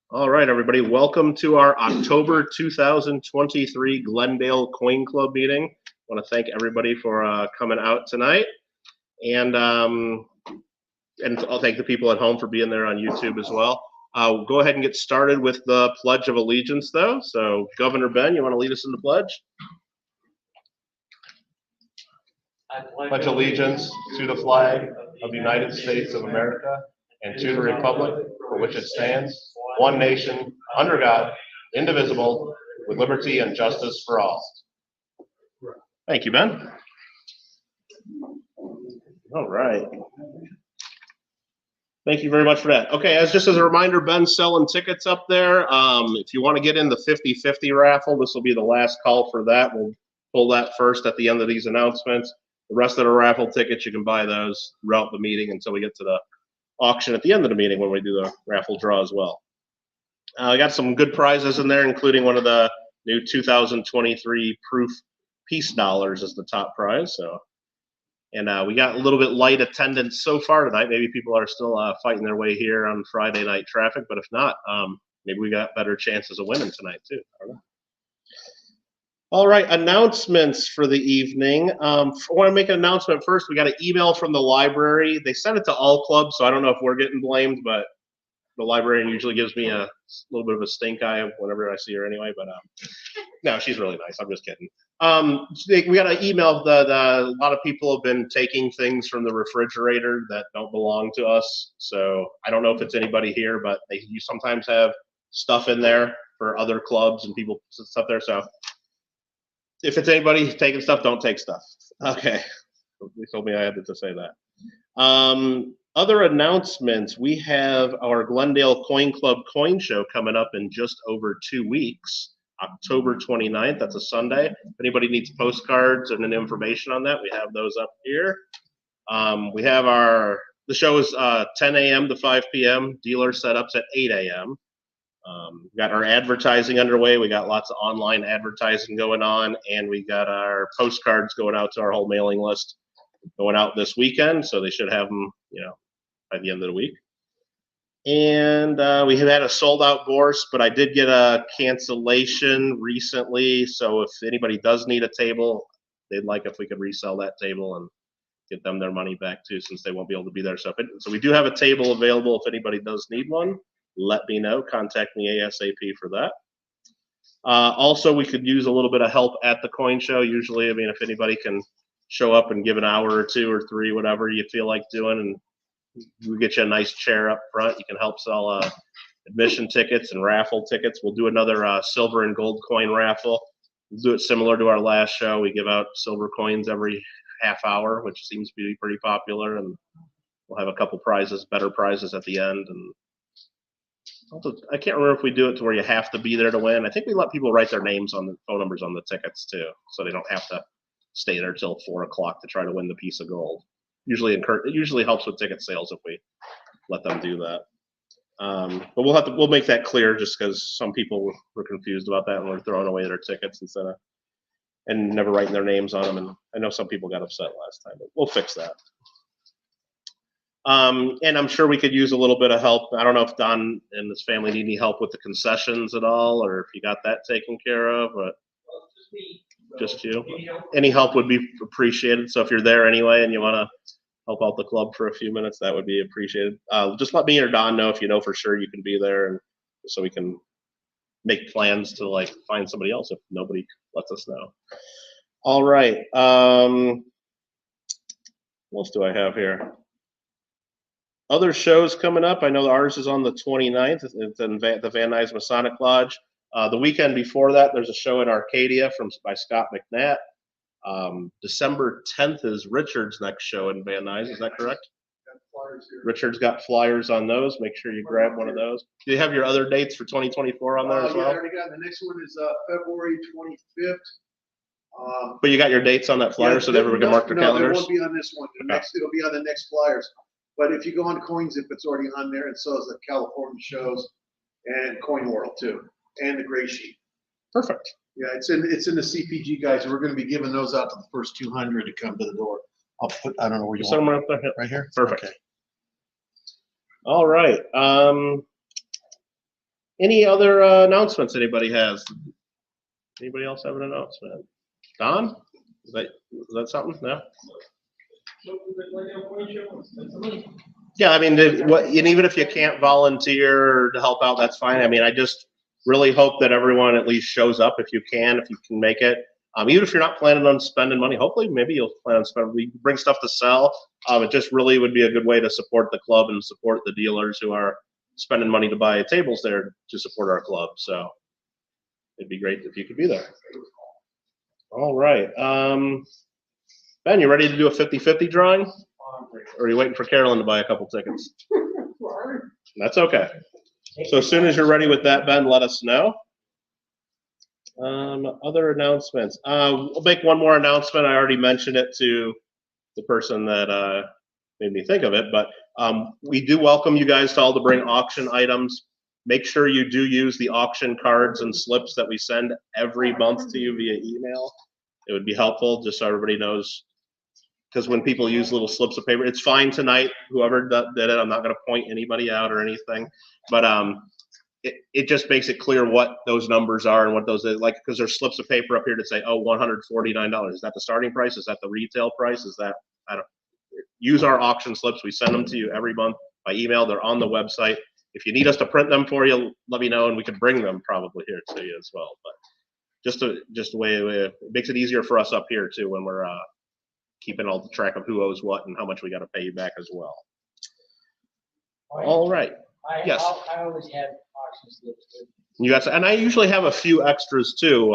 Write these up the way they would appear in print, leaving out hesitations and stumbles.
All right, everybody, welcome to our October 2023 Glendale Coin Club meeting. I want to thank everybody for coming out tonight, and I'll thank the people at home for being there on YouTube as well. We'll go ahead and get started with the Pledge of Allegiance, though. So, Governor Ben, you want to lead us in the pledge? I pledge allegiance to the flag of the United States of America and to the republic for which it stands, one nation, under God, indivisible, with liberty and justice for all. Thank you, Ben. All right. Thank you very much for that. Okay, just as a reminder, Ben's selling tickets up there. If you want to get in the 50-50 raffle, this will be the last call for that. We'll pull that first at the end of these announcements. The rest of the raffle tickets, you can buy those throughout the meeting until we get to the auction at the end of the meeting when we do the raffle draw as well. I got some good prizes in there, including one of the new 2023 proof peace dollars as the top prize. So, and we got a little bit light attendance so far tonight. Maybe people are still fighting their way here on Friday night traffic, but if not, maybe we got better chances of winning tonight too. I don't know. All right, announcements for the evening. I want to make an announcement first. We got an email from the library. They sent it to all clubs, so I don't know if we're getting blamed, but the librarian usually gives me a little bit of a stink eye whenever I see her anyway, but no, she's really nice. I'm just kidding. We got an email that a lot of people have been taking things from the refrigerator that don't belong to us. So I don't know if it's anybody here, but you sometimes have stuff in there for other clubs and people put stuff there. So if it's anybody taking stuff, don't take stuff. Okay. They told me I had to say that. Other announcements, we have our Glendale Coin Club Coin Show coming up in just over 2 weeks, October 29th. That's a Sunday. If anybody needs postcards and information on that, we have those up here. We have the show is 10 a.m. to 5 p.m. Dealer setups at 8 a.m. We got our advertising underway. We got lots of online advertising going on, and we got our postcards going out to our whole mailing list going out this weekend. So they should have them, by the end of the week. And we have had a sold out Bourse, but I did get a cancellation recently. So if anybody does need a table, they'd like if we could resell that table and get them their money back too, since they won't be able to be there. So we do have a table available if anybody does need one. Let me know. Contact me ASAP for that. Also, we could use a little bit of help at the coin show. Usually, if anybody can show up and give an hour or 2 or 3, whatever you feel like doing, and we get you a nice chair up front. You can help sell admission tickets and raffle tickets. We'll do another silver and gold coin raffle. We'll do it similar to our last show. We give out silver coins every half hour, which seems to be pretty popular, and we'll have a couple prizes, better prizes at the end. And also, I can't remember if we do it to where you have to be there to win. I think we let people write their names on the phone numbers on the tickets too, so they don't have to stay there till 4 o'clock to try to win the piece of gold. It usually helps with ticket sales if we let them do that. But we'll make that clear, just because some people were confused about that and were throwing away their tickets and never writing their names on them. And I know some people got upset last time, but we'll fix that. And I'm sure we could use a little bit of help. I don't know if Don and his family need any help with the concessions at all, or if you got that taken care of, but just you. Any help would be appreciated. So if you're there anyway and you want to help out the club for a few minutes, that would be appreciated. Just let me or Don know if you know for sure you can be there, and so we can make plans to find somebody else if nobody lets us know. All right. What else do I have here? Other shows coming up. I know ours is on the 29th. It's in the Van Nuys Masonic Lodge. The weekend before that, there's a show in Arcadia by Scott McNatt. December 10th is Richard's next show in Van Nuys. Is that correct? Richard's got flyers on those. Make sure you grab one of those. Do you have your other dates for 2024 on there as well? Yeah, I already got. The next one is February 25th. But you got your dates on that flyer, so that everyone can mark their calendars? No, it won't be on this one. It'll be on the next flyers. But if you go on CoinZip, it's already on there. And so is the California shows and Coin World too, and the Gray Sheet. Perfect. Yeah, it's in the CPG guys. We're going to be giving those out to the first 200 to come to the door. I don't know where you want. Somewhere up there. Right here. Perfect. Okay. All right. Any other announcements anybody has? Anybody else have an announcement? Don? Is that something? No? Yeah, I mean, and even if you can't volunteer to help out, that's fine. I mean, I just really hope that everyone at least shows up if you can make it. Even if you're not planning on spending money, hopefully maybe you'll plan on spending. We bring stuff to sell. It just really would be a good way to support the club and support the dealers who are spending money to buy tables there to support our club. So it'd be great if you could be there. All right. Ben, you ready to do a 50-50 drawing? Or are you waiting for Carolyn to buy a couple tickets? That's okay. So as soon as you're ready with that, Ben, let us know. Other announcements. We'll make one more announcement. I already mentioned it to the person that made me think of it, but we do welcome you guys to all to bring auction items. Make sure you do use the auction cards and slips that we send every month to you via email. It would be helpful just so everybody knows, because when people use little slips of paper, it's fine tonight, whoever did it, I'm not going to point anybody out or anything, but it just makes it clear what those numbers are and what those are, like, because there's slips of paper up here to say, oh, $149. Is that the starting price? Is that the retail price? Is that, I don't, use our auction slips. We send them to you every month by email. They're on the website. If you need us to print them for you, let me know and we can bring them probably here to you as well. But just a way, it makes it easier for us up here too when we're keeping all the track of who owes what and how much we got to pay you back as well. All right. Yes. I always have auction slips. You got, and I usually have a few extras too.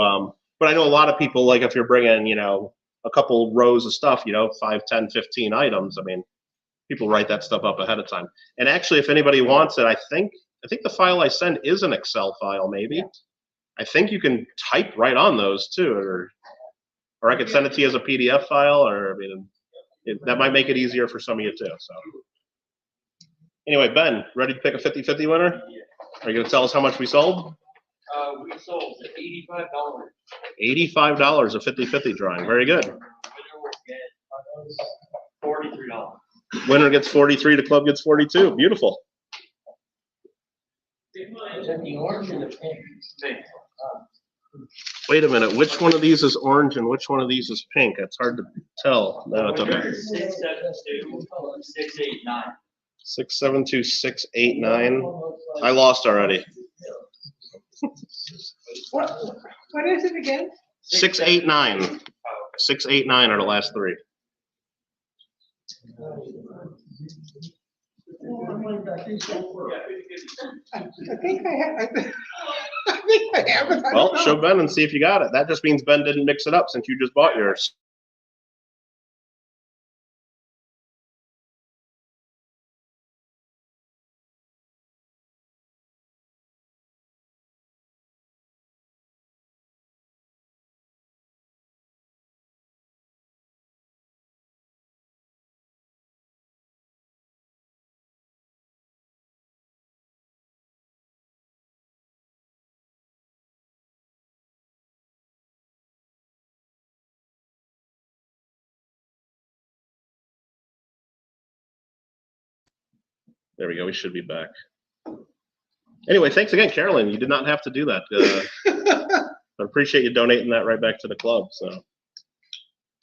But I know a lot of people, like if you're bringing, you know, a couple rows of stuff, you know, 5, 10, 15 items. I mean, people write that stuff up ahead of time. And actually, if anybody wants it, I think the file I send is an Excel file, maybe. Yeah. I think you can type right on those too, or I could send it to you as a PDF file, or I mean, that might make it easier for some of you too. So, anyway, Ben, ready to pick a 50-50 winner? Yeah. Are you going to tell us how much we sold? We sold $85. $85, a 50-50 drawing. Very good. $43. Winner gets 43, the club gets 42. Beautiful. Is that the orange and the pink? Pink. Wait a minute, which one of these is orange and which one of these is pink? It's hard to tell. No, it's okay. 672-689. 672-689. I lost already. What is it again? 689. 689 are the last three. I think I have. I think I have it. Well, show Ben and see if you got it. That just means Ben didn't mix it up since you just bought yours. There we go. We should be back. Anyway, thanks again, Carolyn. You did not have to do that. I appreciate you donating that right back to the club. So it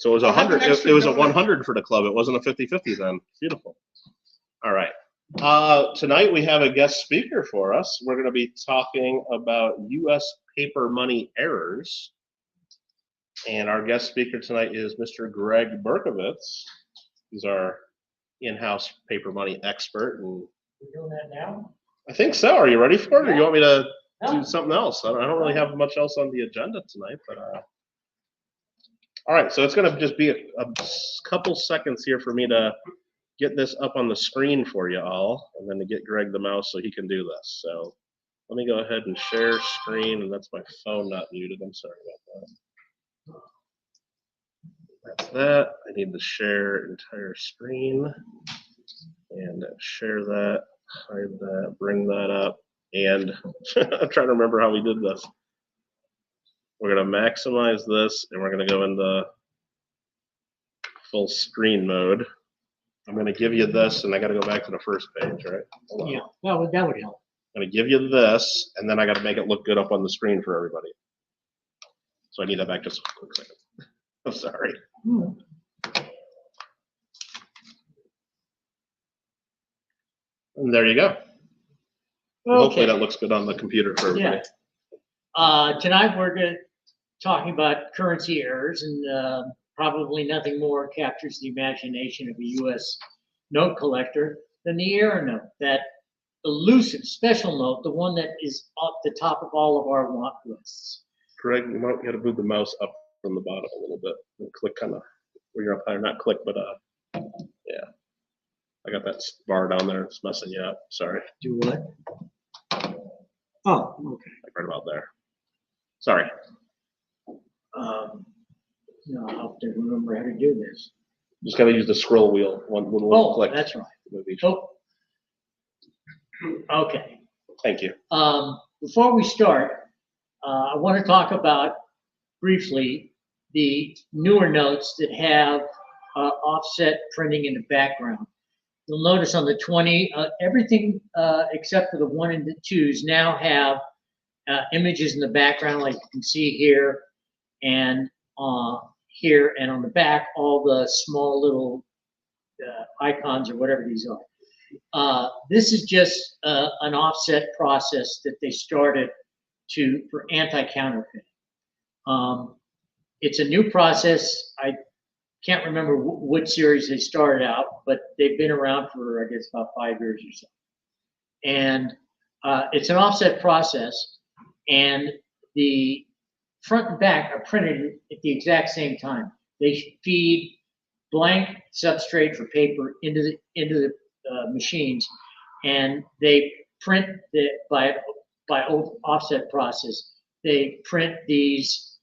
was 100. It was a 100 for the club. It wasn't a 50-50 then. Beautiful. All right. Tonight we have a guest speaker for us. We're going to be talking about U.S. paper money errors. And our guest speaker tonight is Mr. Gregg Bercovitz. He's our in-house paper money expert. And We're doing that now? I think so. Are you ready for it, or you want me to do something else? I don't really have much else on the agenda tonight, but all right. So it's going to just be a couple seconds here for me to get this up on the screen for you all, and then to get Greg the mouse so he can do this. So let me go ahead and share screen, and that's my phone not muted. I'm sorry about that. That's that. I need to share entire screen and share that, hide that, bring that up, and I'm trying to remember how we did this. We're going to maximize this, and we're going to go into full screen mode. I'm going to give you this, and I got to go back to the first page, right? Yeah, that would help. I'm gonna give you this, and then I gotta make it look good up on the screen for everybody. So I need that back just a quick second. I'm sorry. And there you go. Hopefully that looks good on the computer for everybody. Tonight we're talking about currency errors, and probably nothing more captures the imagination of a U.S. note collector than the error note, that elusive special note, the one that is off the top of all of our want lists. Greg, you might get to move the mouse up from the bottom a little bit and click kind of where you're up higher, not click, but yeah. I got that bar down there. It's messing you up. Sorry. Do what? Oh, okay. Like right about there. Sorry. No, I'll have to remember how to do this. Just gotta use the scroll wheel. One Oh, click. that's right. Move each. Oh, okay. Thank you. Before we start, I want to talk about briefly the newer notes that have offset printing in the background. You'll notice on the 20, everything except for the 1 and the 2s now have images in the background, like you can see here and here, and on the back, all the small little icons or whatever these are. This is just an offset process that they started for anti-counterfeiting. It's a new process. I can't remember what series they started out, but they've been around for, I guess, about 5 years or so. And it's an offset process, and the front and back are printed at the exact same time. They feed blank substrate for paper into the machines, and they print by offset process. They print these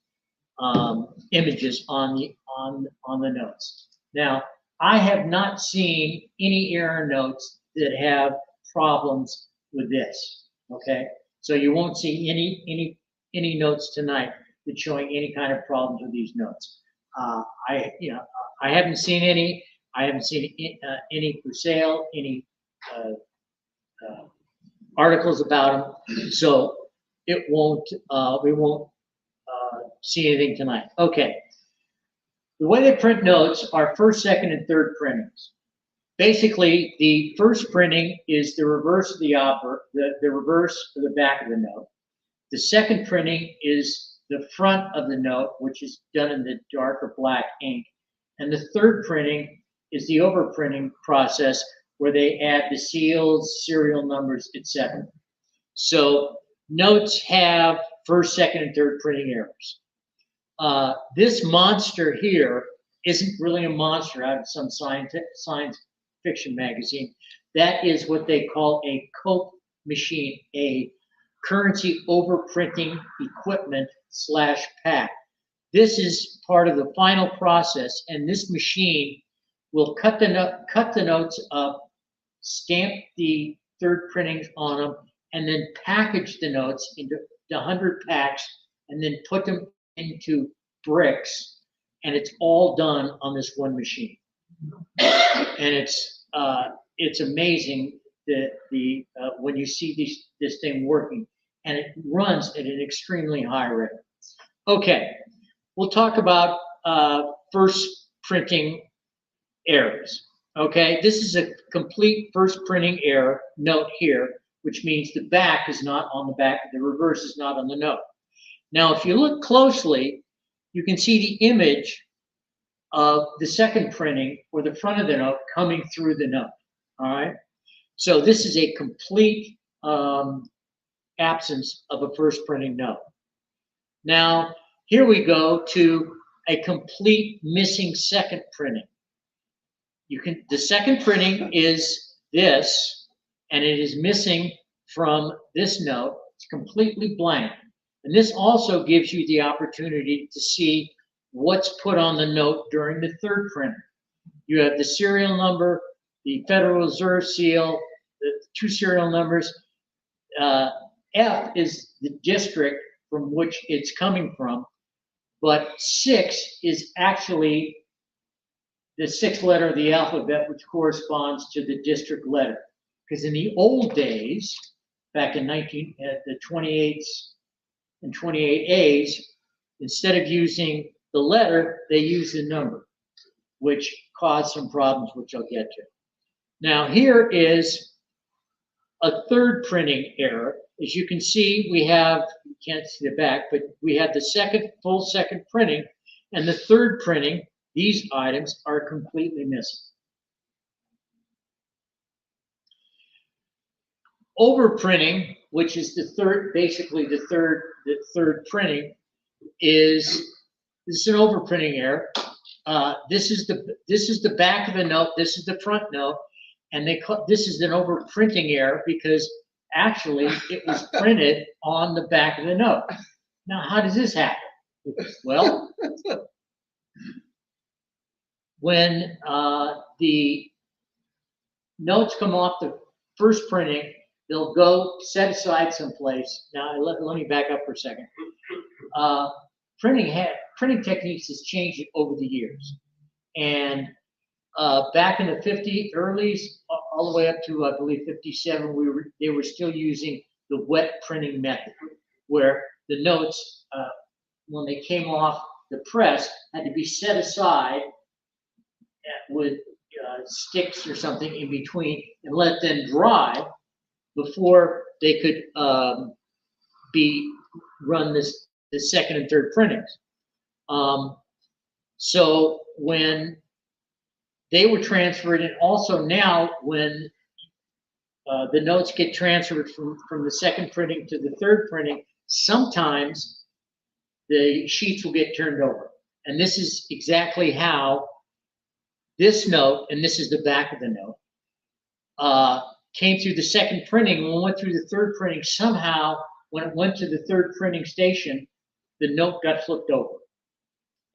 images on the notes. Now, I have not seen any error notes that have problems with this. Okay, so you won't see any notes tonight that's showing any kind of problems with these notes. I haven't seen any. I haven't seen any for sale, any articles about them. So it won't. We won't see anything tonight. Okay. The way they print notes are first, second, and third printings. Basically, the first printing is the reverse of the reverse of the back of the note. The second printing is the front of the note, which is done in the darker black ink. And the third printing is the overprinting process, where they add the seals, serial numbers, etc. So notes have first, second, and third printing errors. This monster here isn't really a monster out of some science fiction magazine. That is what they call a cope machine, a currency overprinting equipment / pack. This is part of the final process, and this machine will cut the notes up, stamp the third printings on them, and then package the notes into 100 packs, and then put them into bricks, and it's all done on this one machine. And it's amazing that when you see this thing working, and it runs at an extremely high rate. Okay, we'll talk about first printing errors. Okay, this is a complete first printing error note here, which means the back is not on the back, the reverse is not on the note. Now, if you look closely, you can see the image of the second printing or the front of the note coming through the note. All right, so this is a complete absence of a first printing note. Now, here we go to a complete missing second printing. The second printing is this, and it is missing from this note. It's completely blank. And this also gives you the opportunity to see what's put on the note during the third printer. You have the serial number, the Federal Reserve seal, the 2 serial numbers. F is the district from which it's coming from, but 6 is actually the 6th letter of the alphabet, which corresponds to the district letter. Because in the old days, back in the 28s and 28As, instead of using the letter, they use the number, which caused some problems, which I'll get to. Now here is a third printing error. As you can see, we have, you can't see the back, but we have the full second printing, and the third printing, these items are completely missing. Overprinting, which is the third, basically the third printing, this is an overprinting error. This is the back of the note. This is the front note, and this is an overprinting error because actually it was printed on the back of the note. Now, how does this happen? Well, when the notes come off the first printing, they'll go set aside someplace. Now, let me back up for a second. Printing techniques has changed over the years. And back in the earlys, all the way up to, I believe, 57, they were still using the wet printing method, where the notes, when they came off the press, had to be set aside with sticks or something in between and let them dry before they could run the second and third printings. So when they were transferred, and also now when the notes get transferred from the second printing to the third printing, sometimes the sheets will get turned over. And this is exactly how this note, and this is the back of the note, came through the second printing. When it went through the third printing, somehow, when it went to the third printing station, the note got flipped over.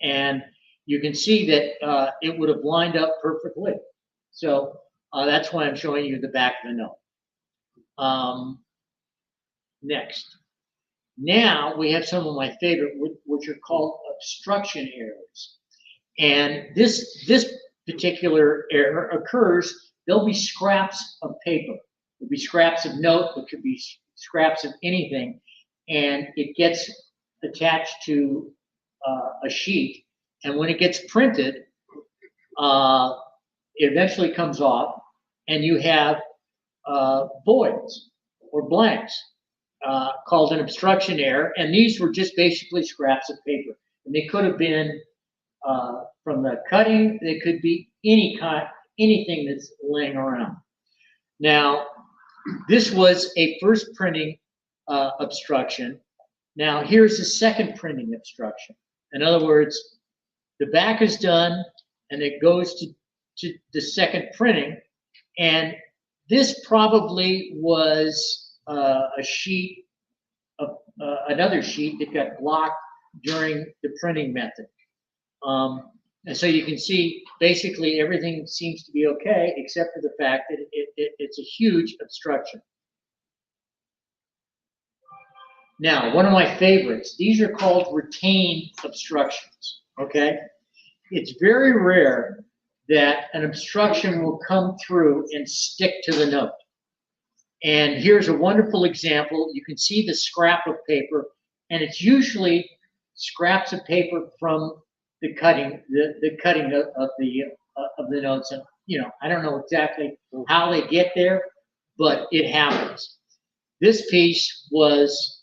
And you can see that it would have lined up perfectly. So that's why I'm showing you the back of the note. Next. Now we have some of my favorite, which are called obstruction errors. And this particular error occurs, there'll be scraps of paper. There'll be scraps of note, it could be scraps of anything, and it gets attached to a sheet. And when it gets printed, it eventually comes off, and you have voids or blanks called an obstruction error. And these were just basically scraps of paper. And they could have been from the cutting, they could be anything that's laying around. Now, this was a first printing obstruction. Now, here's the second printing obstruction. In other words, the back is done, and it goes to the second printing, and this probably was a sheet of another sheet that got blocked during the printing method. And so you can see basically everything seems to be okay, except for the fact that it's a huge obstruction. Now, one of my favorites, these are called retained obstructions, okay? It's very rare that an obstruction will come through and stick to the note. And here's a wonderful example. You can see the scrap of paper, and it's usually scraps of paper from the cutting, the cutting of the notes. And I don't know exactly how they get there, but it happens. This piece was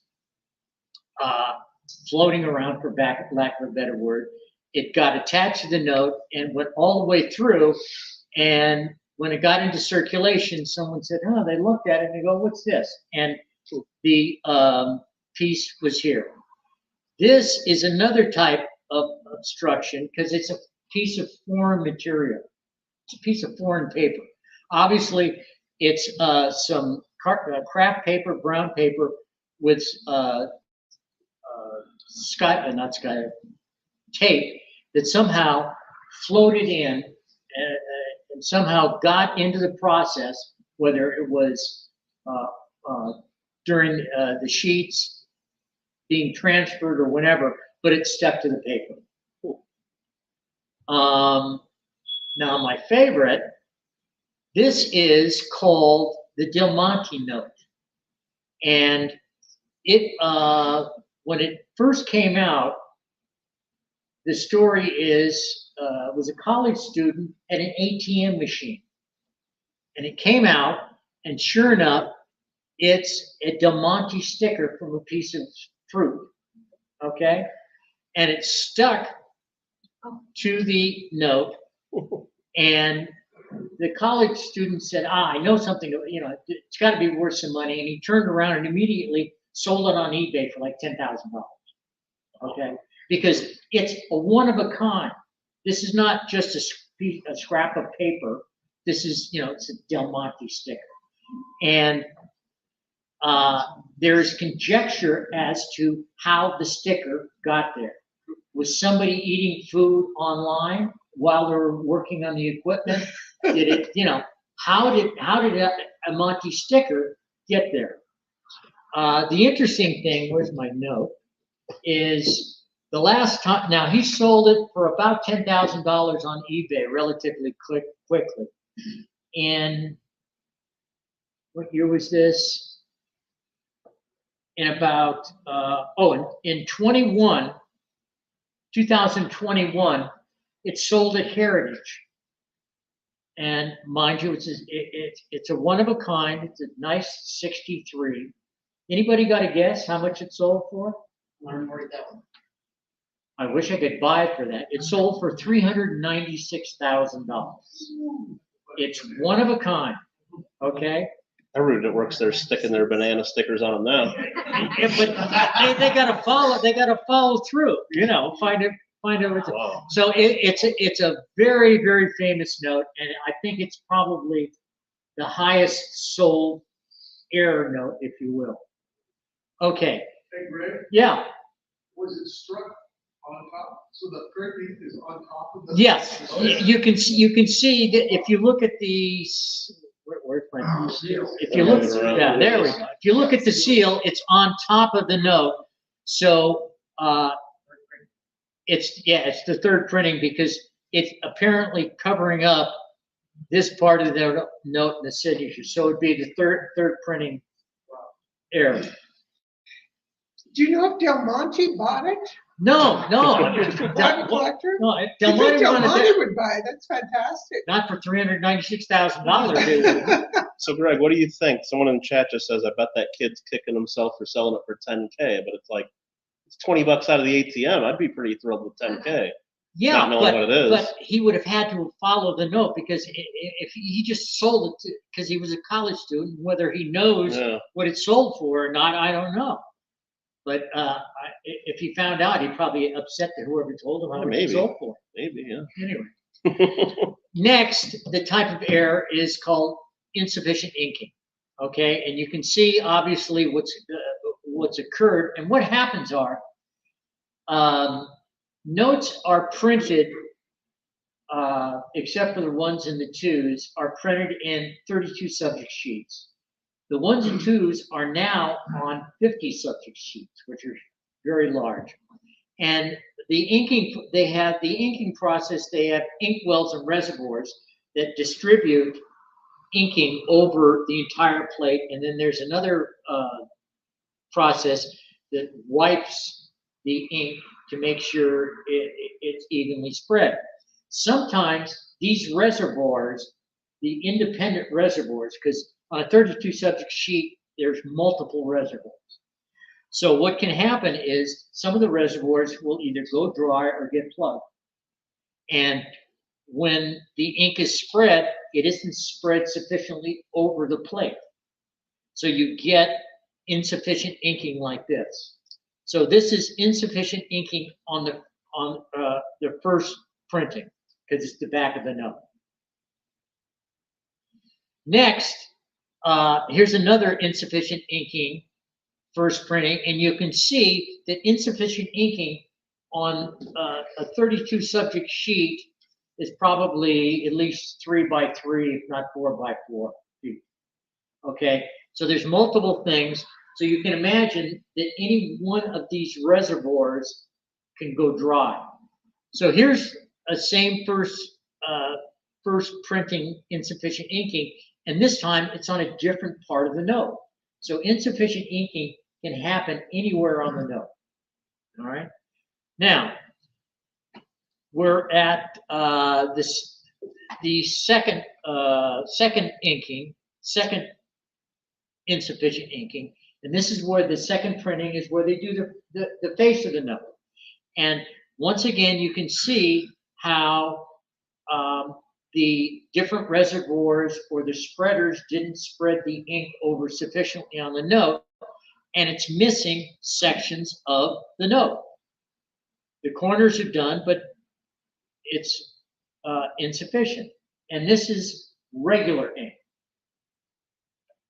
floating around, for lack of a better word. It got attached to the note and went all the way through. And when it got into circulation, someone said, "Oh," they looked at it and they go, "What's this?" And the piece was here. This is another type of obstruction because it's a piece of foreign material. It's a piece of foreign paper. Obviously, it's some craft paper, brown paper with tape that somehow floated in and somehow got into the process, whether it was during the sheets being transferred or whatever, but it stuck to the paper. Now my favorite, this is called the Del Monte note. And it, when it first came out, the story is, was a college student at an ATM machine. And it came out, and sure enough, it's a Del Monte sticker from a piece of fruit, okay? And it's stuck to the note, and the college student said, I know something, it's got to be worth some money. And he turned around and immediately sold it on eBay for like $10,000, okay? Because it's a one of a kind. This is not just a scrap of paper. This is, it's a Del Monte sticker. And there's conjecture as to how the sticker got there. Was somebody eating food online while they were working on the equipment? Did it, how did a Monte sticker get there? The interesting thing, where's my note, is the last time, now he sold it for about $10,000 on eBay relatively quickly. And what year was this? In about, in 2021, it sold at Heritage. And mind you, it's a one of a kind. It's a nice 63. Anybody got a guess how much it sold for? $140,000. I wish I could buy it for that. It sold for $396,000. It's one of a kind. Okay. Everybody that works there sticking their banana stickers on them now. Yeah, but they gotta follow. They gotta follow through. Find it. Wow. So it's a very, very famous note, and I think it's probably the highest sold error note, if you will. Okay. Hey, Greg, Yeah. was it struck on top? So the printing is on top of the. Yes. You can see that if you look at the. Where's my seal? If you look, yeah, there we go. If you look at the seal, it's on top of the note. So it's the third printing because it's apparently covering up this part of the note and the signature. So it'd be the third printing error. Do you know if Del Monte bought it? No. Private collector? No, Del Monte would buy it. That's fantastic. not for $396,000. So, Greg, what do you think? Someone in the chat just says, I bet that kid's kicking himself for selling it for $10K, but it's like, it's $20 out of the ATM. I'd be pretty thrilled with $10K. Yeah, Not knowing what it is. but he would have had to follow the note because if he just sold it because he was a college student, whether he knows what it sold for or not, I don't know. But if he found out, he'd probably upset to whoever told him how much it sold for. Maybe, yeah. Anyway. Next, the type of error is called insufficient inking. Okay, and you can see obviously what's occurred and what happens are notes are printed, except for the ones and the twos, are printed in 32 subject sheets. The ones and twos are now on 50 subject sheets, which are very large. And the inking, they have the inking process, they have ink wells and reservoirs that distribute inking over the entire plate. And then there's another process that wipes the ink to make sure it's evenly spread. Sometimes these reservoirs, the independent reservoirs, because on a 32 subject sheet, there's multiple reservoirs. So what can happen is some of the reservoirs will either go dry or get plugged. And when the ink is spread, it isn't spread sufficiently over the plate. So you get insufficient inking like this. So this is insufficient inking on the first printing because it's the back of the note. Next, here's another insufficient inking, first printing, and you can see that insufficient inking on a 32 subject sheet is probably at least 3 by 3, if not 4 by 4 feet. Okay, so there's multiple things. So you can imagine that any one of these reservoirs can go dry. So here's a same first printing insufficient inking, and this time it's on a different part of the note. So insufficient inking can happen anywhere on the note. All right. Now we're at the second inking, second insufficient inking, and this is where the second printing is where they do the face of the note. And once again, you can see how the different reservoirs or the spreaders didn't spread the ink over sufficiently on the note, and it's missing sections of the note. The corners are done, but it's insufficient. And this is regular ink.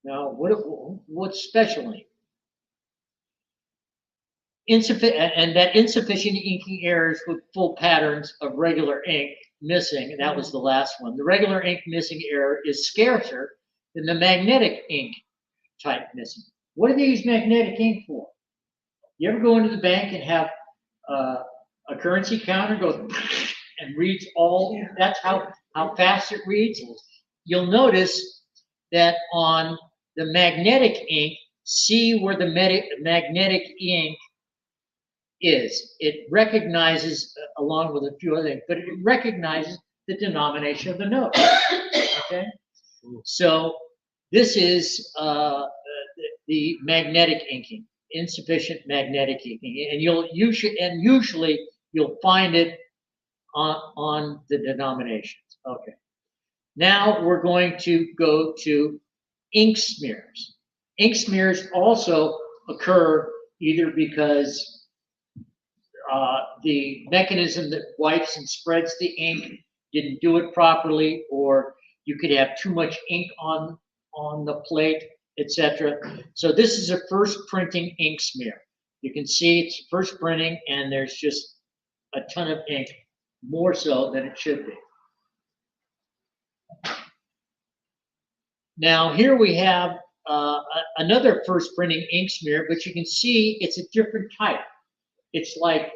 Now, what's special ink? And that insufficient inking errors with full patterns of regular ink missing, and that was the last one. The regular ink missing error is scarcer than the magnetic ink type missing. What do they use magnetic ink for? You ever go into the bank and have a currency counter go and reads all, that's how fast it reads? You'll notice that on the magnetic ink, see where the magnetic ink is. It recognizes, along with a few other things, but it recognizes the denomination of the note. Okay? So this is the magnetic inking, insufficient magnetic inking, and usually you'll find it on the denominations. Okay. Now we're going to go to ink smears. Ink smears also occur either because the mechanism that wipes and spreads the ink didn't do it properly, or you could have too much ink on the plate, etc. So this is a first printing ink smear. You can see it's first printing and there's just a ton of ink, more so than it should be. Now here we have another first printing ink smear, but you can see it's a different type. It's like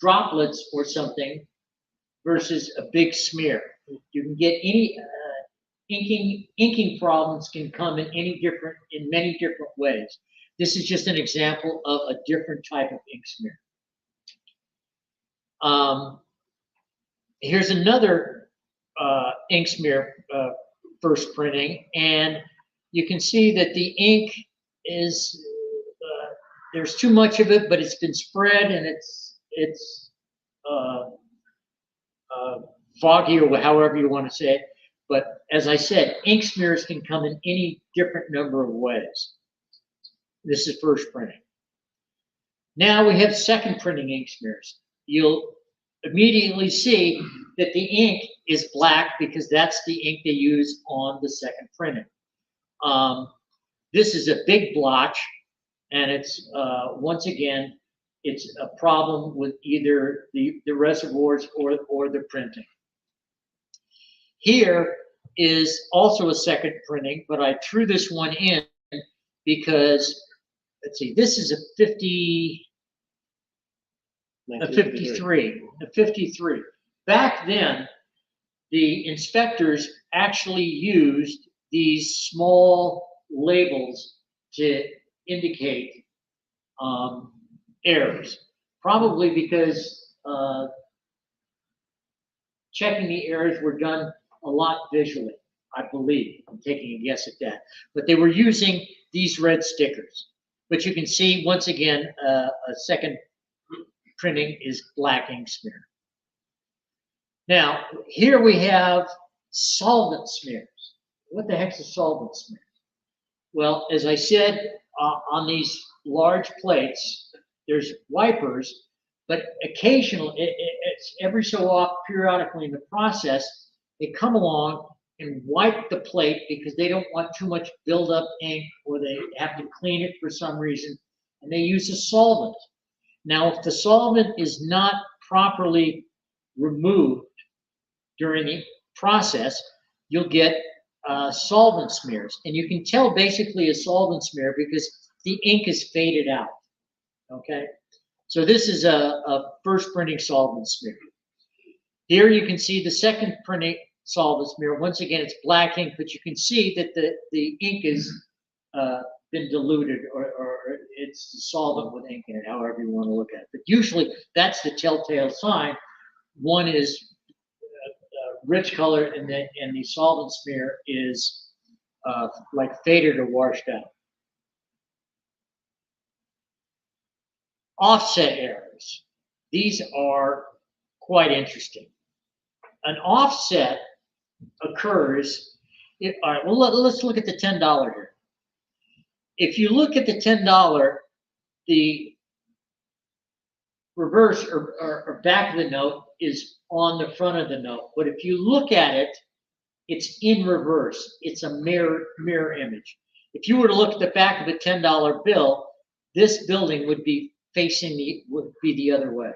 droplets or something versus a big smear. You can get any inking problems can come in many different ways. This is just an example of a different type of ink smear. Here's another ink smear first printing, and you can see that the ink is there's too much of it, but it's been spread and it's foggy, or however you want to say it. But as I said, ink smears can come in any different number of ways. This is first printing. Now we have second printing ink smears. You'll immediately see that the ink is black because that's the ink they use on the second printing. This is a big blotch, and it's once again, it's a problem with either the reservoirs or the printing. Here is also a second printing, but I threw this one in because, let's see, this is a 53. Back then, the inspectors actually used these small labels to indicate errors, probably because checking the errors were done a lot visually, I believe. I'm taking a guess at that. But they were using these red stickers. But you can see, once again, a second printing is black ink smear. Now, here we have solvent smears. What the heck's a solvent smear? Well, as I said, on these large plates, there's wipers, but occasionally, it's every so often, periodically in the process, they come along and wipe the plate because they don't want too much buildup ink, or they have to clean it for some reason, and they use a solvent. Now, if the solvent is not properly removed during the process, you'll get solvent smears. And you can tell basically a solvent smear because the ink is faded out. Okay? So this is a first printing solvent smear. Here you can see the second printing solvent smear. Once again, it's black ink, but you can see that the ink is been diluted or it's the solvent with ink in it, however you want to look at it. But usually that's the telltale sign. One is rich color and the solvent smear is like faded or washed out. Offset errors. These are quite interesting. An offset occurs. All right, well, let's look at the $10 here. If you look at the $10, the reverse or back of the note is on the front of the note. But if you look at it, it's in reverse. It's a mirror image. If you were to look at the back of a $10 bill, this building would be facing the other way.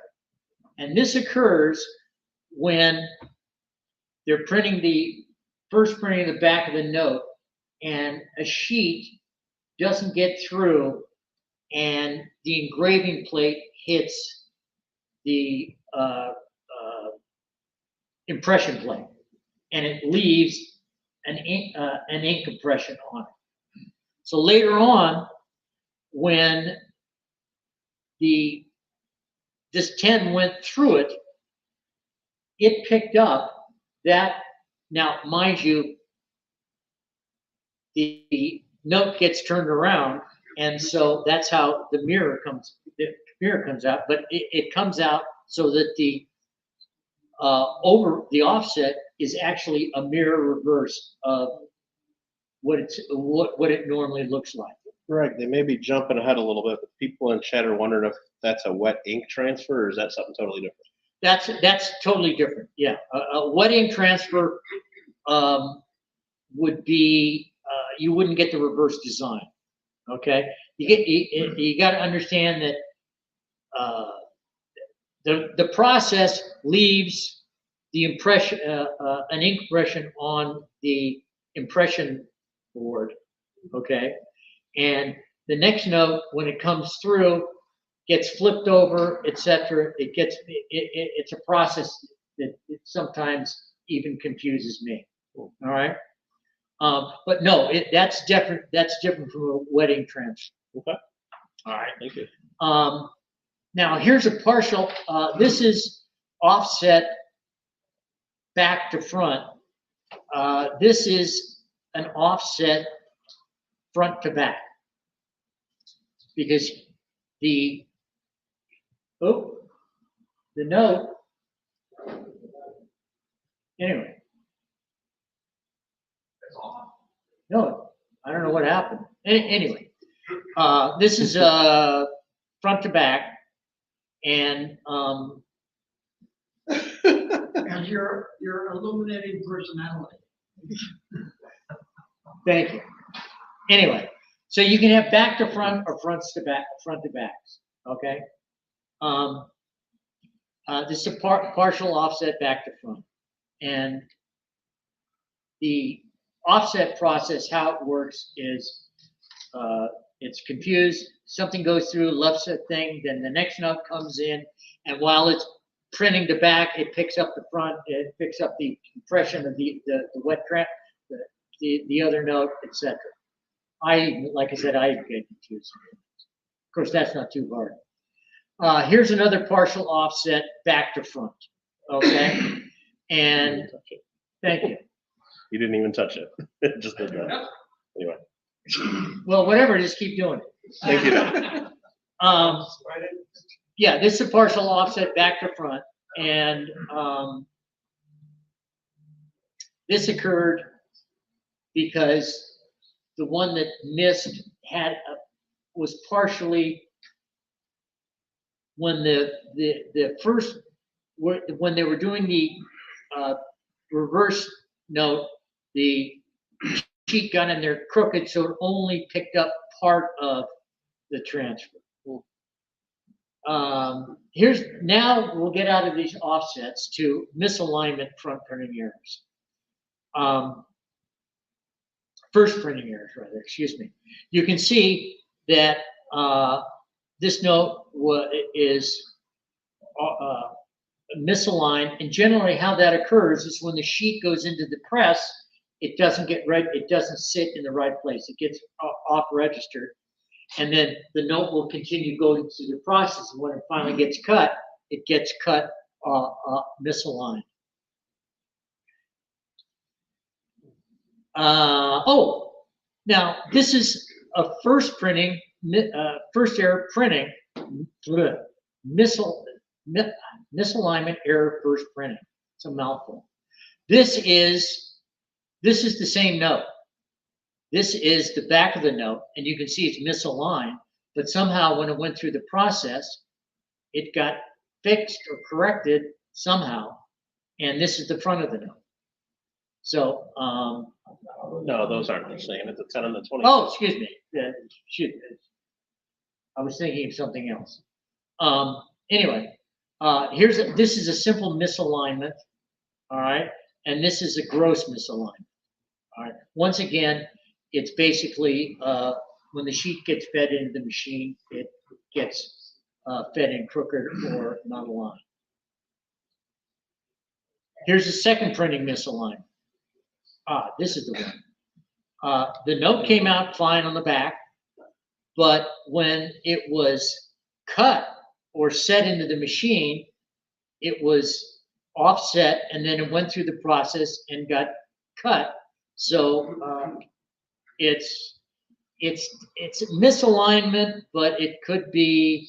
And this occurs when they're printing the back of the note and a sheet doesn't get through and the engraving plate hits the impression plate and it leaves an ink impression on it. So later on, when this 10 went through it, it picked up that. Now, mind you, the note gets turned around, and so that's how the mirror comes out. But it comes out so that the over the offset is actually a mirror reverse of what it normally looks like. Greg, they may be jumping ahead a little bit, but people in chat are wondering if that's a wet ink transfer or is that something totally different? That's totally different. Yeah, a wet ink transfer would be you wouldn't get the reverse design. Okay, you got to understand that the process leaves the impression an ink impression on the impression board. Okay, and the next note when it comes through gets flipped over, etc. It's a process that it sometimes even confuses me. All right, but no, that's different. That's different from a wet ink transfer. Okay. All right. Thank you. Now here's a partial. This is offset back to front. This is an offset front to back because the note, anyway. No, I don't know what happened. Anyway, this is front to back, and And you're illuminating personality. thank you. Anyway, so you can have back to front or front to backs. Okay. This is a partial offset back to front, and the offset process, how it works is it's confused. Something goes through, loves a thing, then the next note comes in, and while it's printing the back, it picks up the front, it picks up the impression of the wet trap, the other note, etc. Like I said, I get confused. Of course, that's not too hard. Here's another partial offset back to front. Okay, and thank you. You didn't even touch it. It just did that. Anyway. Well, whatever, just keep doing it. Thank you. Yeah, this is a partial offset back to front, and this occurred because the one that missed was partially when the first when they were doing the reverse note, the sheet gun and they're crooked, so it only picked up part of the transfer. Now we'll get out of these offsets to misalignment front printing errors. First printing errors, rather, excuse me. You can see that this note is misaligned, and generally how that occurs is when the sheet goes into the press, it doesn't get right, it doesn't sit in the right place. It gets off registered. And then the note will continue going through the process. And when it finally gets cut, it gets cut misaligned. Oh, now this is a first printing, first error printing, misalignment error first printing. It's a mouthful. This is the same note. This is the back of the note, and you can see it's misaligned, but somehow when it went through the process, it got fixed or corrected somehow, and this is the front of the note. So, No, those aren't the same. It's a 10 and the 20. oh, excuse me. Shoot. I was thinking of something else. Anyway, this is a simple misalignment, all right? And this is a gross misalignment, all right? Once again, it's basically when the sheet gets fed into the machine, it gets fed in crooked or not aligned. Here's the second printing misalignment. This is the one. The note came out fine on the back, but when it was cut or set into the machine, it was offset, and then it went through the process and got cut. So it's misalignment, but it could be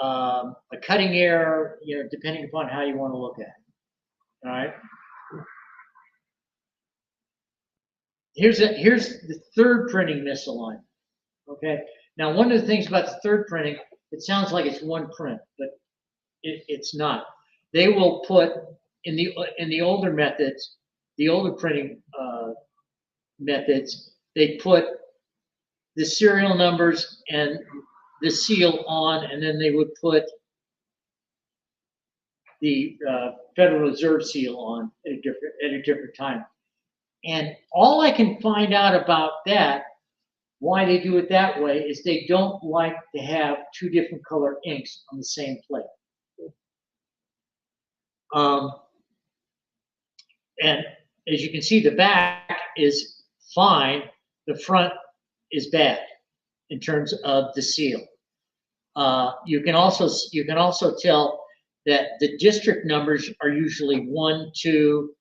a cutting error, depending upon how you want to look at it. All right. Here's the third printing misalignment. Okay. Now, one of the things about the third printing, it sounds like it's one print, but it's not. They will put in the older methods, the older printing methods, they put the serial numbers and the seal on, and then they would put the Federal Reserve seal on at a different time. And all I can find out about that, why they do it that way, is they don't like to have two different color inks on the same plate. And as you can see, the back is fine, the front is bad in terms of the seal. You can also tell that the district numbers are usually 1, 2,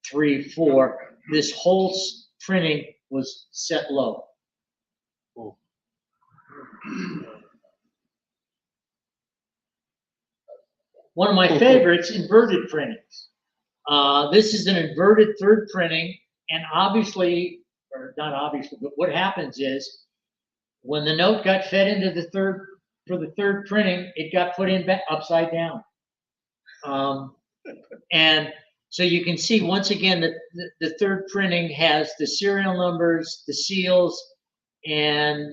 3, 4. This whole printing was set low. Oh. One of my favorites, inverted printings. This is an inverted third printing, and obviously, or not obviously, but what happens is when the note got fed into the third printing, it got put in back upside down. And so you can see once again that the third printing has the serial numbers, the seals, and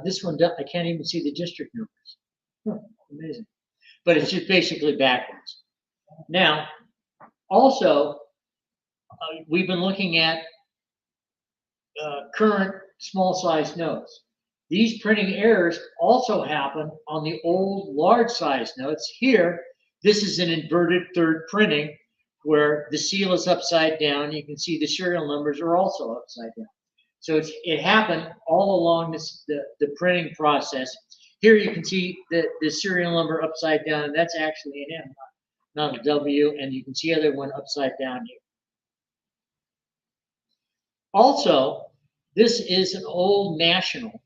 this one, I can't even see the district numbers. Amazing. But it's just basically backwards. Now, also, we've been looking at current small size notes. These printing errors also happen on the old large size notes. Here, this is an inverted third printing where the seal is upside down. You can see the serial numbers are also upside down. So it happened all along the printing process. Here you can see the serial number upside down, and that's actually an M, not a W, and you can see the other one upside down here. Also, this is an old national,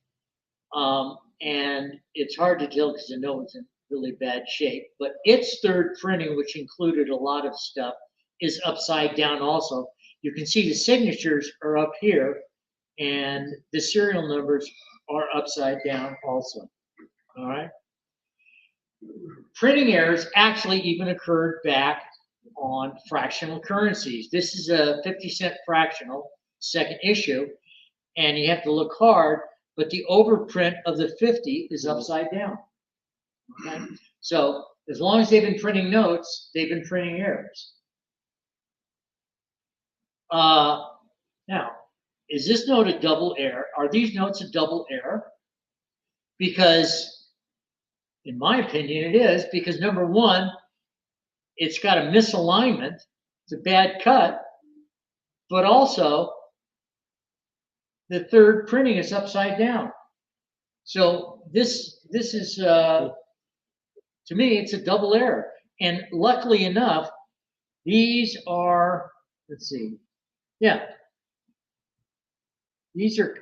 and it's hard to tell because the note's in really bad shape, but its third printing, which included a lot of stuff, is upside down also. You can see the signatures are up here, and the serial numbers are upside down also. All right. Printing errors actually even occurred back on fractional currencies. This is a 50-cent fractional, second issue, and you have to look hard, but the overprint of the 50 is upside down. Okay. So as long as they've been printing notes, they've been printing errors. Now, is this note a double error? Are these notes a double error? Because in my opinion, it is, because number one, it's got a misalignment, it's a bad cut, but also the third printing is upside down. So this is, to me, it's a double error. And luckily enough, these are, let's see, yeah, these are,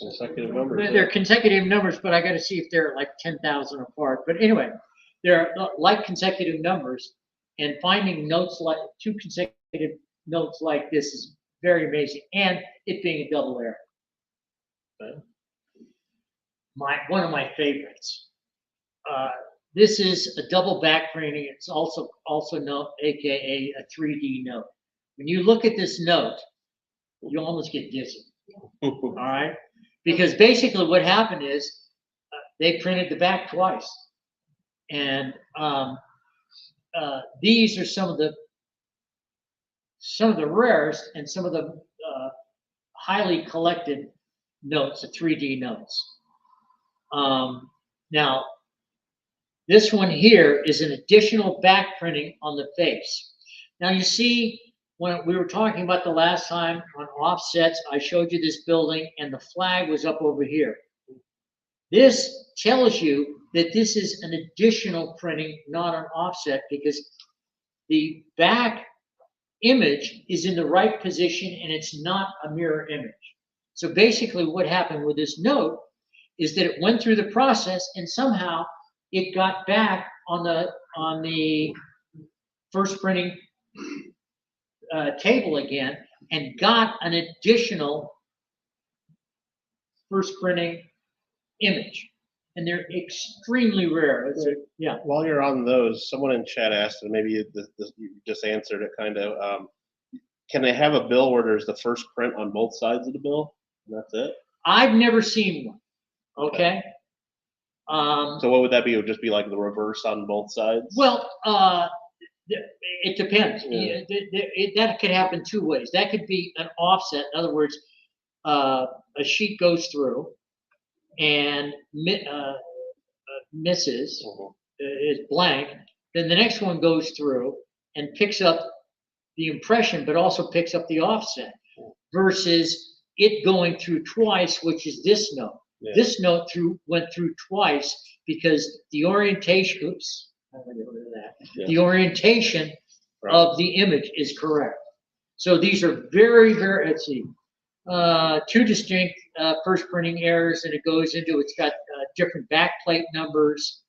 Consecutive numbers. they're consecutive numbers, but I got to see if they're like 10,000 apart. But anyway, they're like consecutive numbers, and finding notes like two consecutive notes like this is very amazing, and it being a double error. Okay. One of my favorites. This is a double back printing. It's also known, aka a 3D note. When you look at this note, you almost get dizzy. All right, because basically what happened is they printed the back twice, and these are some of the rarest and some of the highly collected notes, the 3D notes. Now, this one here is an additional back printing on the face. Now you see, when we were talking about the last time on offsets, I showed you this building and the flag was up over here. This tells you that this is an additional printing, not an offset, because the back image is in the right position and it's not a mirror image. So basically what happened with this note is that it went through the process and somehow it got back on the first printing table again and got an additional first printing image. And they're extremely rare. Yeah. While you're on those, someone in chat asked, and maybe you just answered it kind of, can they have a bill where there's the first print on both sides of the bill? And that's it? I've never seen one. Okay. So what would that be? It would just be like the reverse on both sides? Well, it depends. Yeah. That could happen two ways. That could be an offset. In other words, a sheet goes through and misses, is blank. Then the next one goes through and picks up the impression, but also picks up the offset, versus it going through twice, which is this note. Yeah. This note went through twice because the orientation, oops, I'm gonna get rid of that. Yeah. The orientation Right. of the image is correct. So these are very, very, let's see, two distinct first printing errors, and it's got different backplate numbers,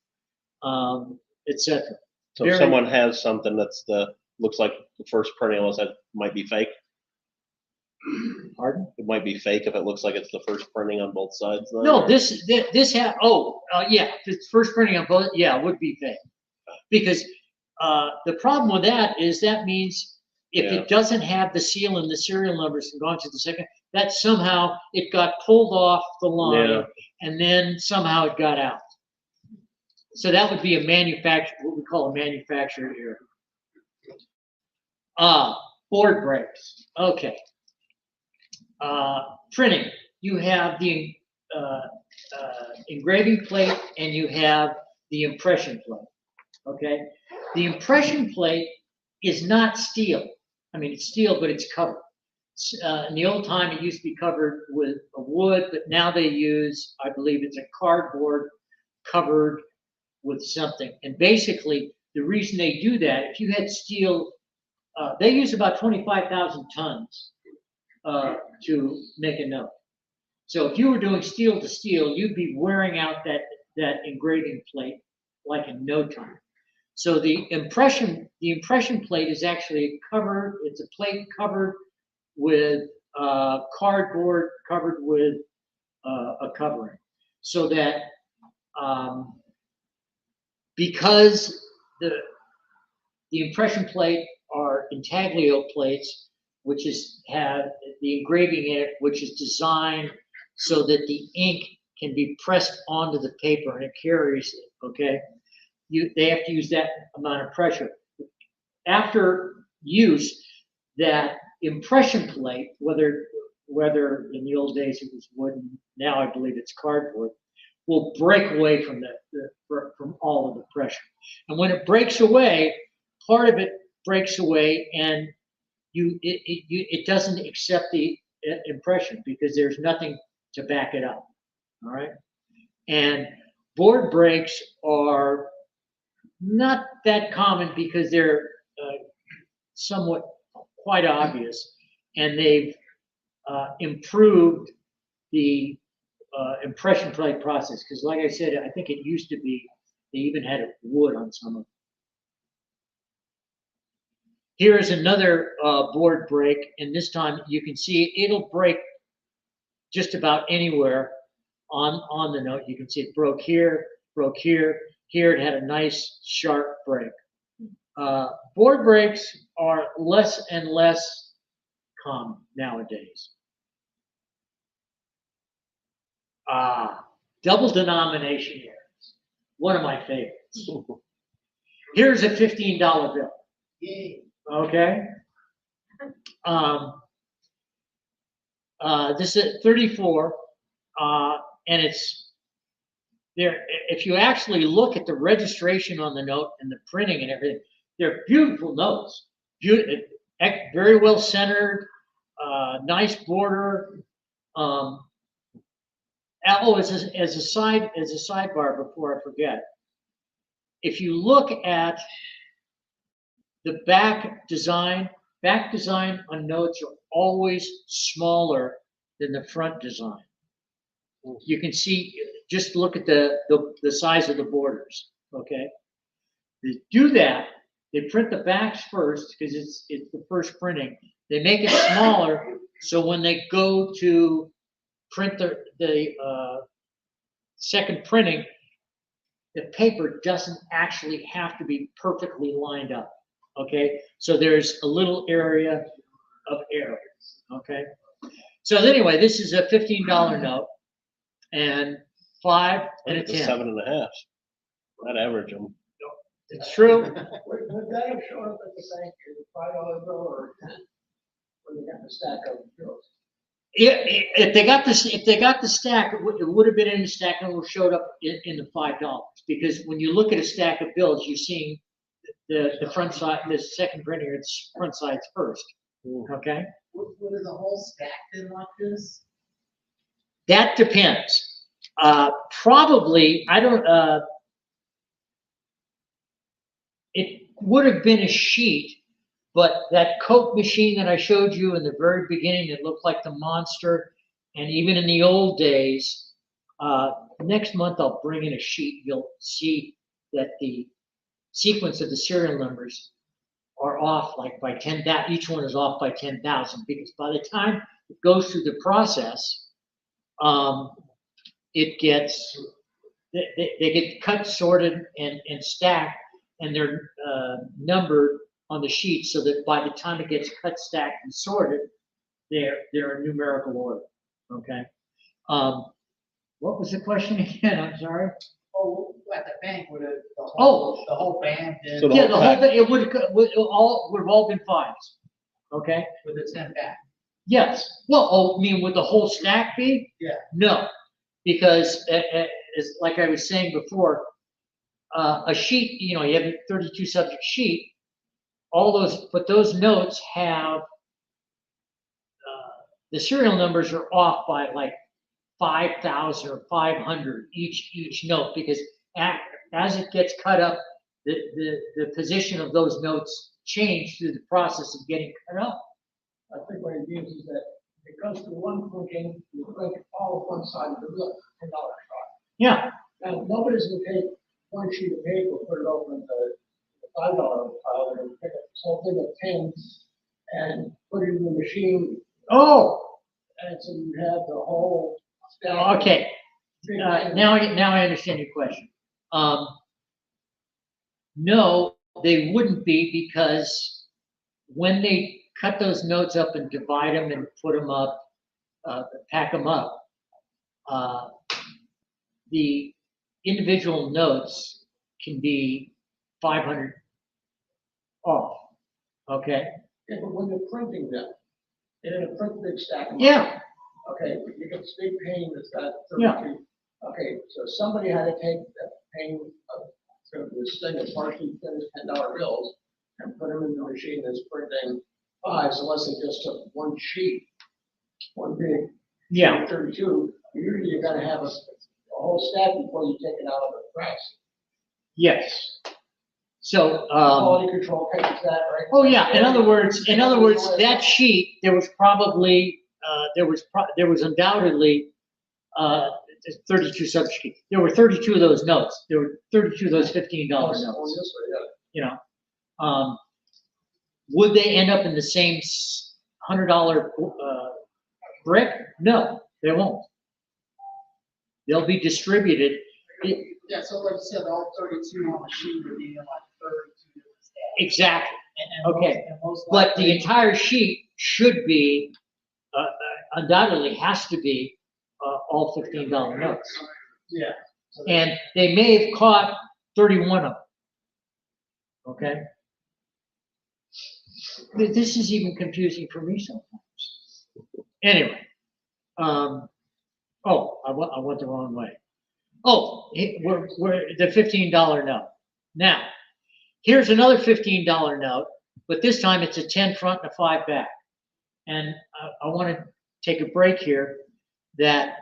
etc. So if someone has something looks like the first printing, almost that might be fake. Pardon? It might be fake if it looks like it's the first printing on both sides. Then, No, this yeah, if it's first printing on both, yeah, it would be fake. Because the problem with that is that means if it doesn't have the seal and the serial numbers and gone to the second, that somehow it got pulled off the line and then somehow it got out. So that would be what we call a manufacturer error. Board breaks. Okay. Printing. You have the engraving plate and you have the impression plate. Okay. The impression plate is not steel. I mean, it's steel, but it's covered. In the old time, it used to be covered with a wood, but now they use, I believe it's a cardboard covered with something. And basically, the reason they do that, if you had steel, they use about 25,000 tons to make a note. So if you were doing steel to steel, you'd be wearing out that engraving plate like in no time. So the impression plate is actually covered. It's a plate covered with cardboard covered with a covering, so that because the impression plate are intaglio plates, which have the engraving in it, which is designed so that the ink can be pressed onto the paper and it carries it. Okay. They have to use that amount of pressure. After use, that impression plate, whether in the old days it was wooden, now I believe it's cardboard, will break away from from all of the pressure. And when it breaks away, part of it breaks away and it doesn't accept the impression because there's nothing to back it up. All right. And board breaks are not that common because they're somewhat quite obvious, and they've improved the impression plate process. Because, like I said, I think it used to be they even had wood on some of them. Here is another board break, and this time you can see it'll break just about anywhere on the note. You can see it broke here, here it had a nice sharp break. Board breaks are less and less common nowadays. Double denomination errors, one of my favorites. Here's a $15 bill. Yay. Okay. This is 34, and it's there. If you actually look at the registration on the note and the printing and everything, they're beautiful notes. Very well centered, nice border. As a sidebar before I forget, if you look at the back design on notes are always smaller than the front design. You can see, just look at the size of the borders, okay? To do that, they print the backs first because it's the first printing. They make it smaller so when they go to print the second printing, the paper doesn't actually have to be perfectly lined up. Okay, so there's a little area of error. Okay, so anyway, this is a $15 note, and 5 and a 10. 7.5. I'd average them. It's true. Would that have shown up at the bank as a $5 bill or a 10? When they got the stack of bills? If they got the stack, it would have been in the stack and it would have showed up in the $5 because when you look at a stack of bills, you're seeing the front side, the second printing, it's front sides first. Okay. Would the whole stack been like this? That depends. Probably, I don't. It would have been a sheet. But that Coke machine that I showed you in the very beginning, it looked like the monster. And even in the old days, next month I'll bring in a sheet. You'll see that the sequence of the serial numbers are off like by 10,000. Each one is off by 10,000 because by the time it goes through the process, they get cut, sorted, and stacked, and they're numbered on the sheet so that by the time it gets cut, stacked, and sorted, they're in numerical order. Okay. What was the question again? I'm sorry. Oh, at the bank would have the whole band did. So Yeah, the whole thing. It would have all been 5s. Okay. With the 10 back. Yes. Well, I mean, would the whole stack be? Yeah. No, because as like I was saying before, a sheet. You have a 32 subject sheet. All those, but those notes have the serial numbers are off by like 5,000 or 500 each note because as it gets cut up, the position of those notes change through the process of getting cut up. I think what it means is that it goes to one printing, you print all of one side of the bill, $10 shot. Yeah. Now, nobody's going to take one sheet of paper, put it over in the $5 pile, and pick up this whole thing of 10 and put it in the machine. Oh. And so you have the whole stack. Okay. Now I understand your question. No, they wouldn't be because when they cut those notes up and divide them and put them up, pack them up, the individual notes can be 500 off. Okay. Yeah, but when you're printing them, they're in a print big stack. Yeah. Okay, but you get this big pane that's got 32. Yeah. Okay, so somebody had to take that pane of this thing of partially finished $10 bills and put them in the machine that's printing fives unless they just took one sheet, one big Yeah, 32. Usually you gotta have a whole stack before you take it out of the press. yes. So, Quality control catches that, right? oh yeah, in other words, that sheet, there was probably, there was undoubtedly, 32 subsheets. There were 32 of those notes. There were 32 of those $15 Oh, notes, this way, you know. Would they end up in the same $100 brick? No, they won't. They'll be distributed. Yeah, so like you said, all 32 on the sheet would be in like 32 different stacks. Exactly. And Okay. most But the likely- entire sheet should be, undoubtedly has to be, all $15 notes. Yeah. And they may have caught 31 of them. Okay? This is even confusing for me sometimes. Anyway, oh, I went the wrong way. Oh, we're the $15 note. Now, here's another $15 note, but this time it's a 10 front and a 5 back. And I want to take a break here that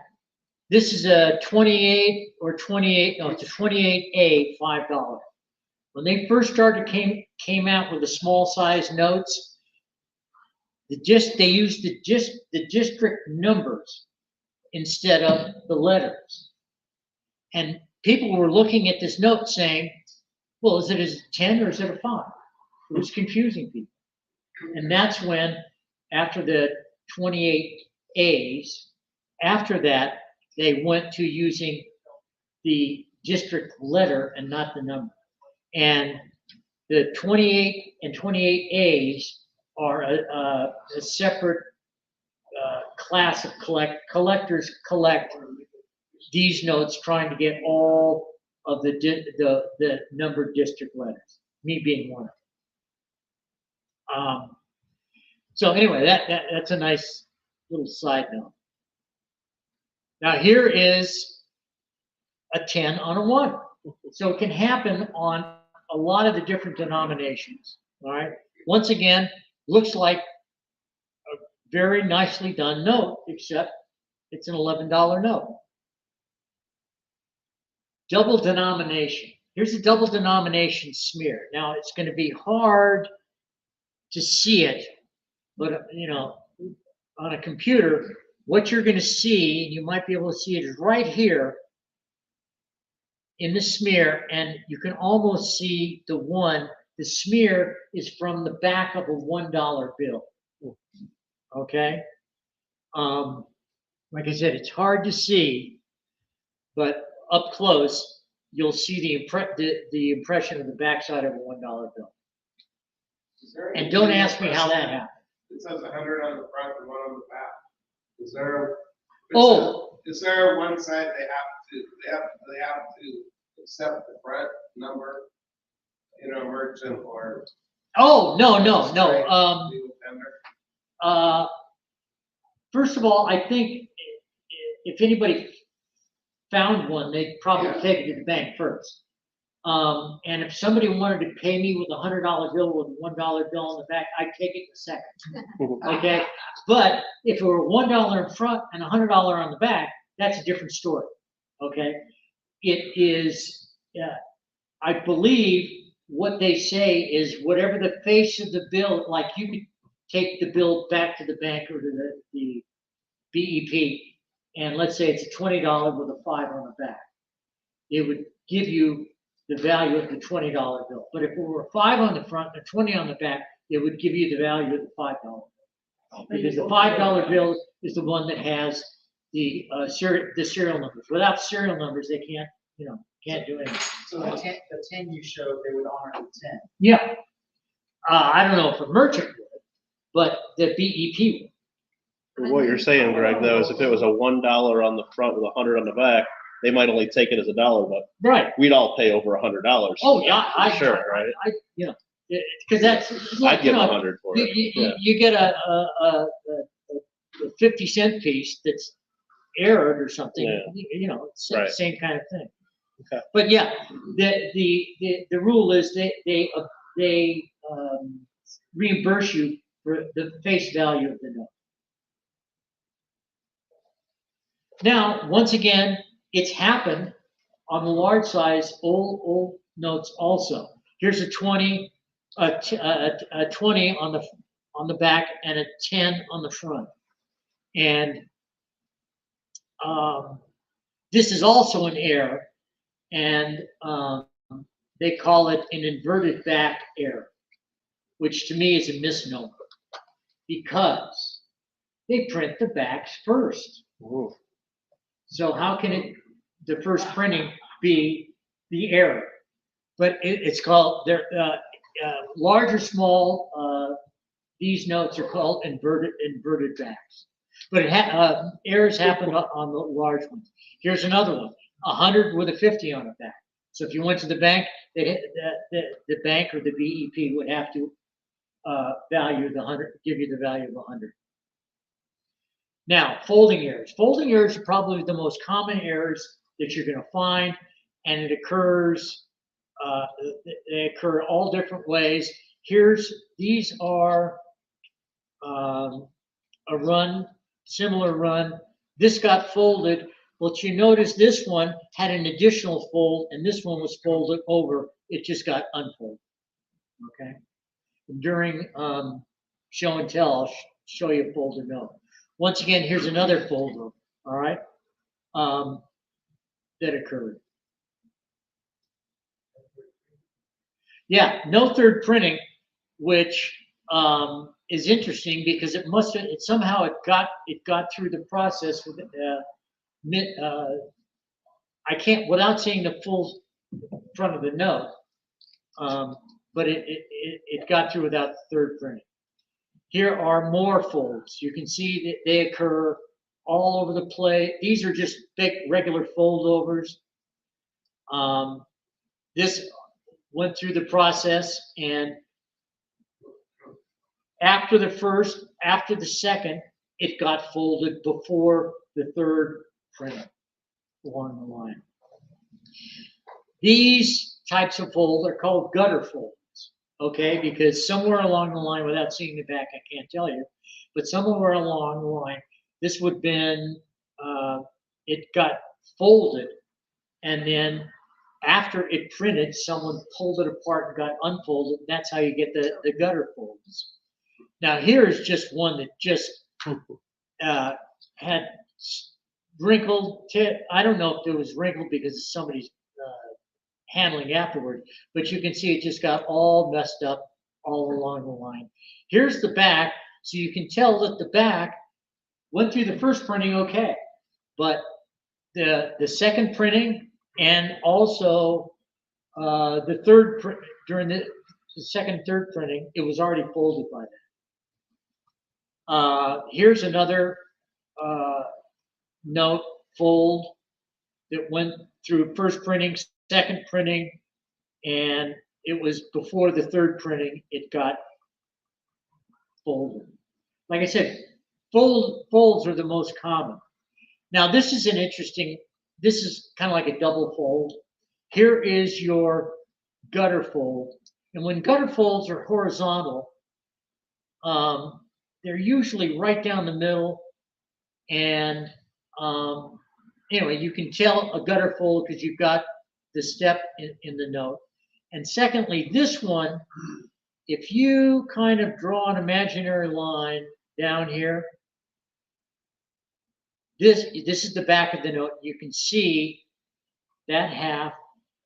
this is a 28 or 28, no, it's a 28A $5. When they first started came out with the small size notes, they used the district numbers instead of the letters. And people were looking at this note saying, well, is it a 10 or is it a 5? It was confusing people. And that's when, after the 28 A's, after that, they went to using the district letter and not the number. And the 28 and 28 A's are a separate class of collectors collect these notes, trying to get all of the numbered district letters, me being one of them. So anyway, that's a nice little side note. Now here is a 10 on a 1. So it can happen on a lot of the different denominations. All right. Once again, looks like a very nicely done note, except it's an $11 note. Double denomination. Here's a double denomination smear. Now it's going to be hard to see it, but you know, on a computer, what you're going to see, and you might be able to see it, is right here in the smear, and you can almost see the one. The smear is from the back of a $1 bill. Okay? Like I said, it's hard to see, but up close, you'll see the impression of the backside of a $1 bill. And don't ask me how that happened. It says 100 on the front and 1 on the back. Is there? Is there one side they have to accept the front number, you know, merchant or? Oh, no. Legal tender? First of all, I think if anybody found one, they'd probably take it to the bank first. And if somebody wanted to pay me with a $100 bill with a $1 bill on the back, I'd take it in a second. Okay? But if it were $1 in front and a $100 on the back, that's a different story. Okay? It is, I believe what they say is whatever the face of the bill, like you could take the bill back to the bank or to the BEP, and let's say it's a $20 with a 5 on the back. It would give you the value of the $20 bill. But if it were a 5 on the front and a 20 on the back, it would give you the value of the $5 bill. Because the $5 bill is the one that has the serial numbers. Without serial numbers, they can't do anything. So the 10 you showed, they would honor the 10. Yeah. I don't know if a merchant would, but the BEP would. What you're saying, Greg, though, is if it was a $1 on the front with 100 on the back, they might only take it as $1, but Right. we'd all pay over $100. Oh, yeah. Sure, right? Because that's. I'd give 100 for it. You get a 50-cent piece that's errored or something, it's the Right. same kind of thing. Okay. But yeah, the rule is they reimburse you for the face value of the note. Now, once again, it's happened on the large size old notes also. Here's a 20, a 20 on the back and a 10 on the front. And this is also an error, and they call it an inverted back error, which to me is a misnomer because they print the backs first. Ooh. So how can the first printing be the error? But it's called, they're large or small, these notes are called inverted backs. But errors happen on the large ones. Here's another one, 100 with a 50 on the back. So if you went to the bank, the bank or the BEP would have to value the 100, give you the value of 100. Now, folding errors. Folding errors are probably the most common errors that you're going to find, and it occurs. They occur all different ways. These are a run, similar run. This got folded, but you notice this one had an additional fold, and this one was folded over. It just got unfolded. Okay. During show and tell, I'll show you a folded note. Once again, here's another folder, all right, that occurred. Yeah, no third printing, which is interesting because it must have, somehow it got through the process with I can't, without seeing the full front of the note, but it got through without the third printing. Here are more folds. You can see that they occur all over the place. These are just big regular foldovers. This went through the process, and after the first, after the second, it got folded before the third print along the line. These types of folds are called gutter folds. Okay, because somewhere along the line, without seeing the back, I can't tell you, but somewhere along the line, this would have been, it got folded, and then after it printed, someone pulled it apart and got unfolded. That's how you get the gutter folds. Now here's just one that just had wrinkled tip. I don't know if it was wrinkled because of somebody's handling afterward, but you can see it just got all messed up all along the line. Here's the back, so you can tell that the back went through the first printing okay, but the second printing and also the third during the second third printing, it was already folded by then. Here's another note fold that went through first printing, second printing, and it was before the third printing it got folded. Like I said, folds are the most common. Now this is an interesting, this is kind of like a double fold. Here is your gutter fold, and when gutter folds are horizontal, they're usually right down the middle, and anyway, you can tell a gutter fold because you've got the step in the note. And secondly, this one, if you kind of draw an imaginary line down here, this is the back of the note. You can see that half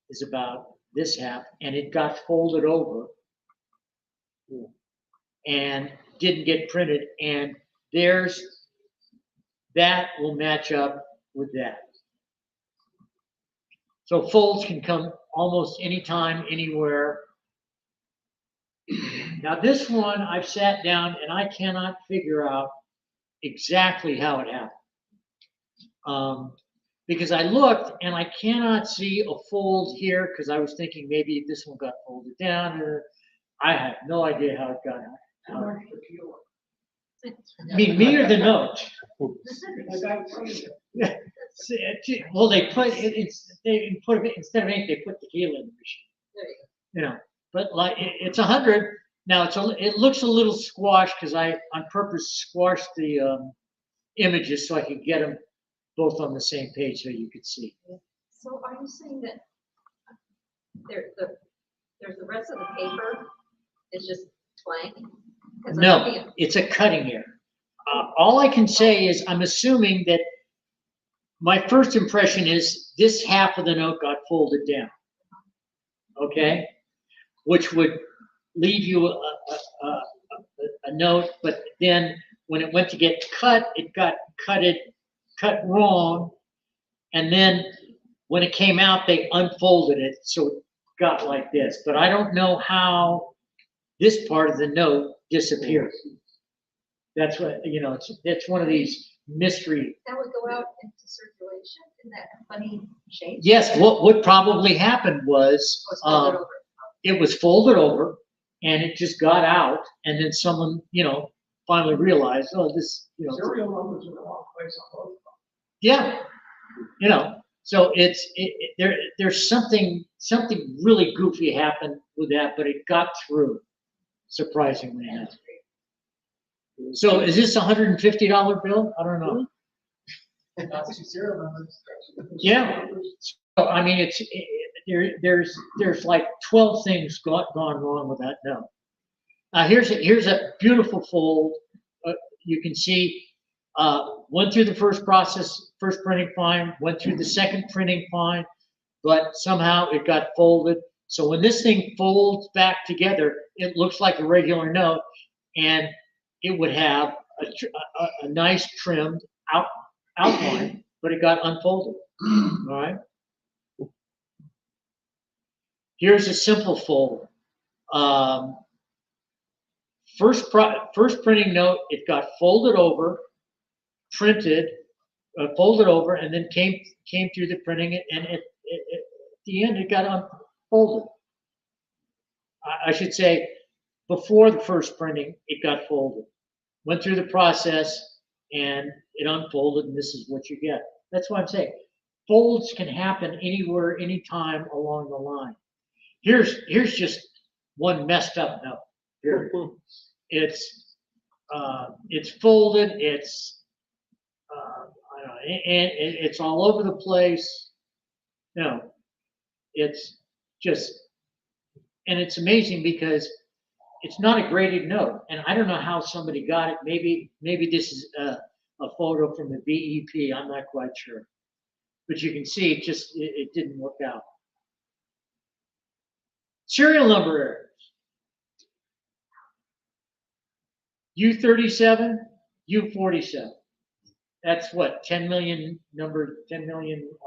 is about this half, and it got folded over and didn't get printed. And that will match up with that. So folds can come almost anytime, anywhere. Now this one, I've sat down and I cannot figure out exactly how it happened. Because I looked and I cannot see a fold here because I was thinking maybe this one got folded down, or I have no idea how it got out. I mean, me or the note? Yeah. Well, they put it. Instead of ink, they put tequila in the machine. You know, but like it's 100 Now it looks a little squashed because I on purpose squashed the images so I could get them both on the same page so you could see. So are you saying that there's the rest of the paper is just blank? 'Cause I'm looking No, at- it's a cutting error. All I can say is I'm assuming that my first impression is this half of the note got folded down. Okay? Which would leave you a note, but then when it went to get cut, it got cut wrong. And then when it came out, they unfolded it, so it got like this. But I don't know how this part of the note disappeared. That's what, it's one of these mystery. That would go out into circulation in that funny shape? Yes, what probably happened was, Or fold it over? it was folded over and it just got out, and then someone, finally realized, oh, this, Serial numbers in the wrong place on both. yeah, so there's something really goofy happened with that, but it got through, surprisingly enough. So is this $150 bill? I don't know. That's two serial numbers. Yeah. So, I mean, there's like 12 things gone wrong with that note. Here's a beautiful fold. You can see went through the first printing fine, went through the second printing fine, but somehow it got folded. So when this thing folds back together, it looks like a regular note, and it would have a nice trimmed outline, but it got unfolded. All right. Here's a simple fold. First printing note, it got folded over, printed, folded over, and then came through the printing, and at the end it got unfolded. I should say, before the first printing, it got folded. Went through the process, and it unfolded, and this is what you get. That's what I'm saying. Folds can happen anywhere, anytime along the line. Here's just one messed up note. Here, it's folded. It's I don't know, and it's all over the place. It's just, and it's amazing because it's not a graded note, and I don't know how somebody got it. Maybe this is a photo from the BEP. I'm not quite sure, but you can see it didn't work out. Serial number errors. U37, U47. That's what, 10 million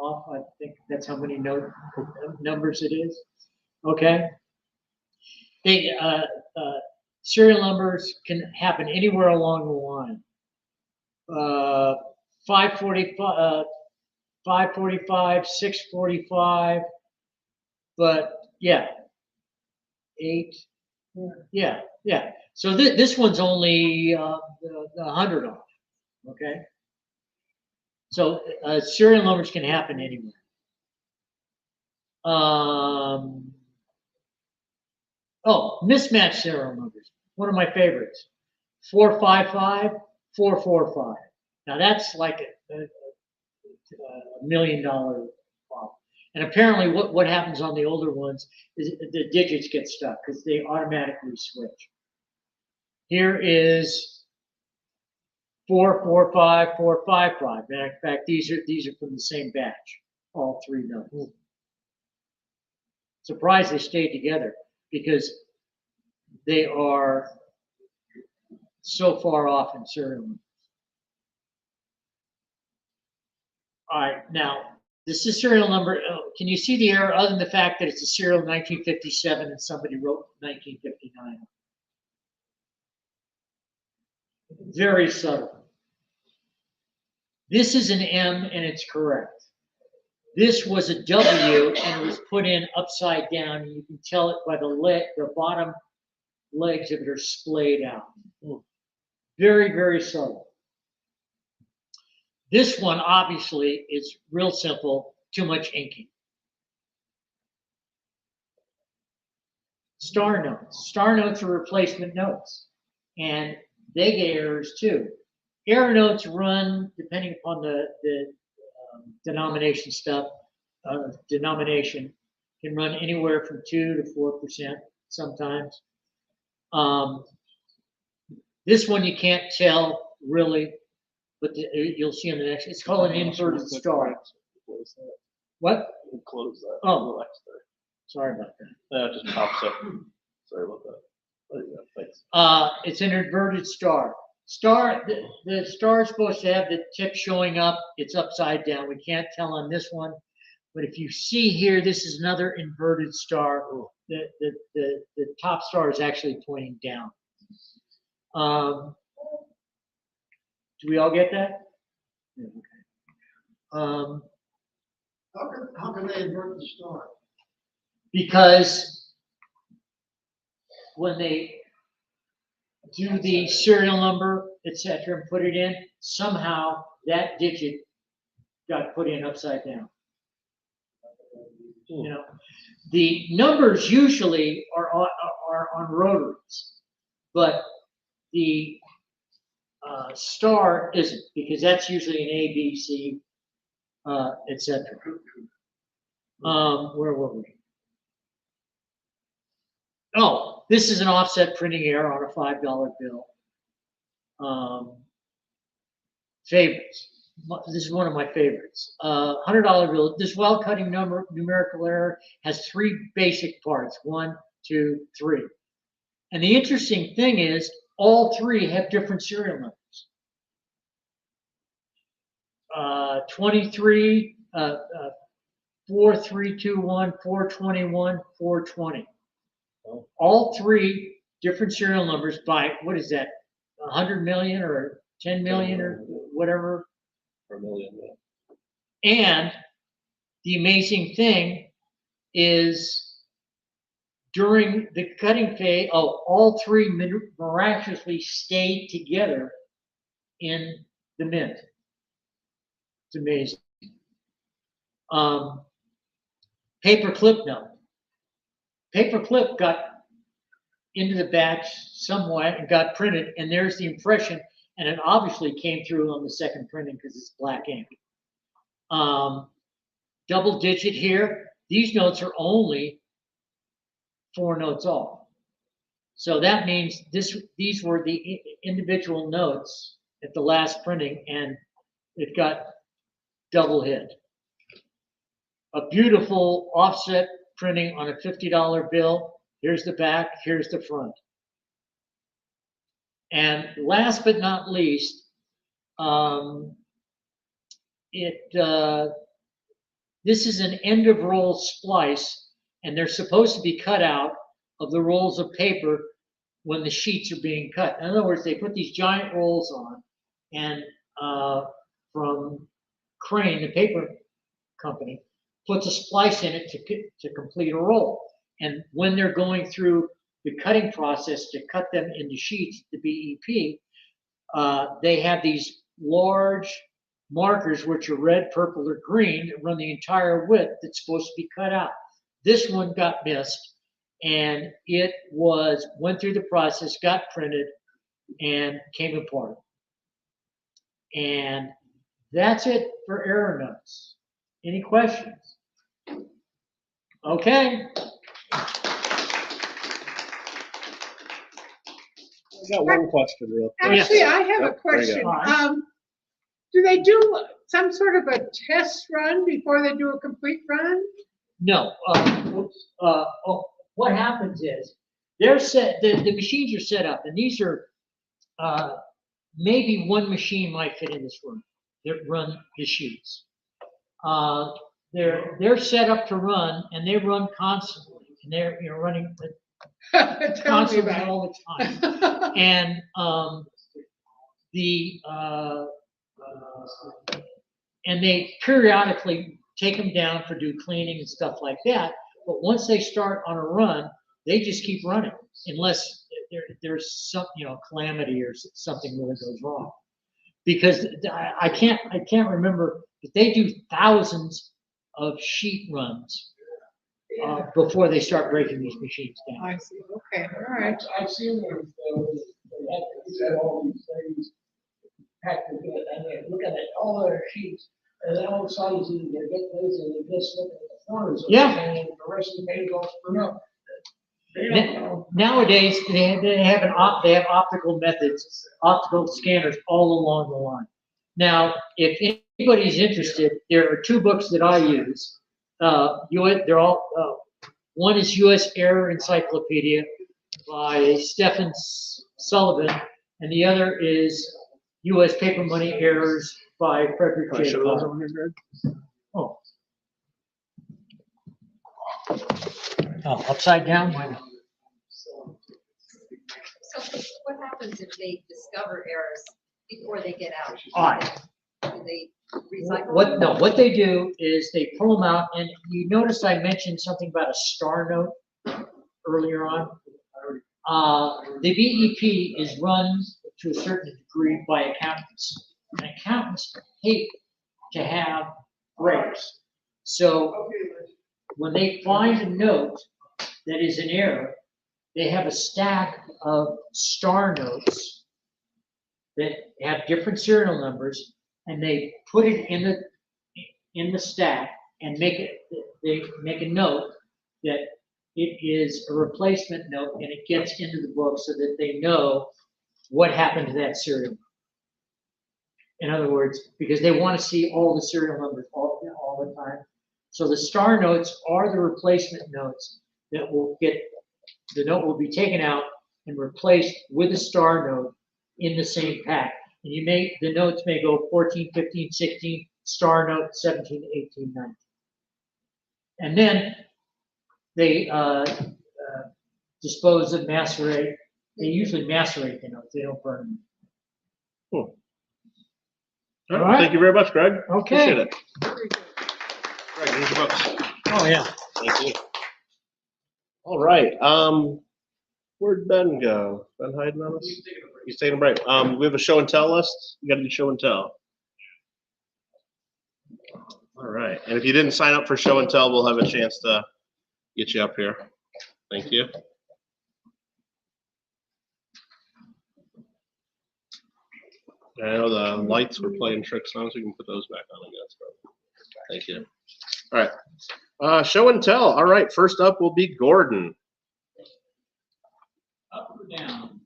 off. I think that's how many numbers it is. Okay. Serial numbers can happen anywhere along the line. 545, 645, but yeah, 8. Yeah. So this one's only the 100 off. Okay. So serial numbers can happen anywhere. Mismatched serial numbers. One of my favorites. 455, 445. Now that's like a $1 million problem. And apparently what happens on the older ones is the digits get stuck because they automatically switch. Here is 445, 455. In fact, these are from the same batch, all three notes. Surprised they stayed together because they are so far off in serial numbers. All right, now this is serial number. Can you see the error other than the fact that it's a serial 1957 and somebody wrote 1959? Very subtle. This is an M and it's correct. This was a W and it was put in upside down, and you can tell it by the bottom legs of it are splayed out. Very, very subtle. This one obviously is real simple, too much inking. Star notes. Star notes are replacement notes, and they get errors too. Error notes run, depending upon the denomination stuff, denomination can run anywhere from 2 to 4% sometimes. This one you can't tell really, but you'll see on the next. It's called an inverted star. What? Close that. Oh, sorry about that. That just pops up. Sorry about that. There you go. Thanks. It's an inverted star. The star is supposed to have the tip showing up. It's upside down. We can't tell on this one, but if you see here, this is another inverted star. The top star is actually pointing down. Do we all get that? Yeah, okay. How can they invert the star? Because when they do the serial number, etc., and put it in, somehow that digit got put in upside down. You know, the numbers usually are on rotaries, but the star isn't, because that's usually an A, B, C, etc. Where were we? Oh, this is an offset printing error on a $5 bill. Favorites. This is one of my favorites. $100 bill. This well-cutting numerical error has 3 basic parts: 1, 2, 3. And the interesting thing is, all 3 have different serial numbers. 23, 4321, 421, 420. All 3 different serial numbers by, what is that, 100 million or 10 million or whatever? Per million, yeah. And the amazing thing is, during the cutting phase, all 3 miraculously stayed together in the mint. It's amazing. Paperclip note. Paperclip got into the batch somewhat and got printed, and there's the impression, and it obviously came through on the second printing because it's black ink. Double digit here. These notes are only 4 notes off. So that means these were the individual notes at the last printing, and it got double hit. A beautiful offset printing on a $50 bill. Here's the back, here's the front. And last but not least, this is an end of roll splice, and they're supposed to be cut out of the rolls of paper when the sheets are being cut. In other words, they put these giant rolls on, and from Crane, the paper company, puts a splice in it to complete a roll. And when they're going through the cutting process to cut them into sheets, the BEP, they have these large markers, which are red, purple, or green, that run the entire width that's supposed to be cut out. This one got missed, and it went through the process, got printed, and came apart. And that's it for error notes. Any questions? Okay. I got one question real quick. Actually, I have a Yep, very question. good. Do they do some sort of a test run before they do a complete run? No. What happens is they're set. The machines are set up, and these are maybe one machine might fit in this room that run the sheets. They're set up to run, and they run constantly, and they're running Tell me constantly about all the time. And and they periodically take them down for do cleaning and stuff like that. But once they start on a run, they just keep running unless there's some calamity or something really goes wrong. Because I can't remember, but they do thousands of sheet runs before they start breaking these machines down. I see, okay, all right. I've seen them, they have to do all these things, packed together, and they look at it, all their sheets, and then all sizes, they get those, and they just look at the corners of it, Yeah. and the rest of the page goes for no. They don't know. Nowadays, they have optical methods, optical scanners all along the line. Now, if anybody's interested, there are 2 books that I use. They're all, one is U.S. Error Encyclopedia by Stephen Sullivan, and the other is U.S. Paper Money Errors by Frederick Can I J. show those Clark. over here, Greg? Oh. Oh, upside down? Why not? So what happens if they discover errors before they get out? All right. Do they recycle them? What they do is they pull them out, and you notice I mentioned something about a star note earlier on. The BEP is run to a certain degree by accountants. And accountants hate to have breaks. So when they find a note that is an error, they have a stack of star notes that have different serial numbers, and they put it in the stack and they make a note that it is a replacement note, and it gets into the book so that they know what happened to that serial number. In other words, because they want to see all the serial numbers all the time. So the star notes are the replacement notes that will get, the note will be taken out and replaced with a star note in the same pack. And the notes may go 14, 15, 16, star note 17, 18, 19. And then they dispose of, macerate. They usually macerate the notes, they don't burn them. Cool. All right. Thank you very much, Greg. Okay. Appreciate it. Greg, here's your books. Oh, yeah. Thank you. All right. Where'd Ben go? Ben hiding on us? He's taking a break. We have a show and tell list. You got to do show and tell. All right. And if you didn't sign up for show and tell, we'll have a chance to get you up here. Thank you. I know the lights were playing tricks on, so we can put those back on, I guess. Thank you. All right. Show and tell. All right. First up will be Gordon. Up or down?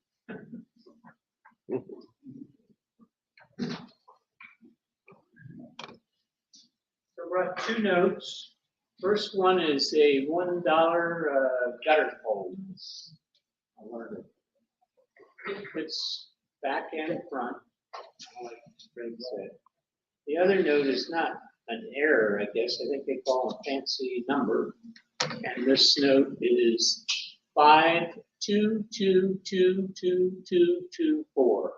So I brought 2 notes. First one is a $1 gutter hose. It fits back and front, like Greg said. The other note is not an error, I guess. I think they call a fancy number. And this note is 522222224.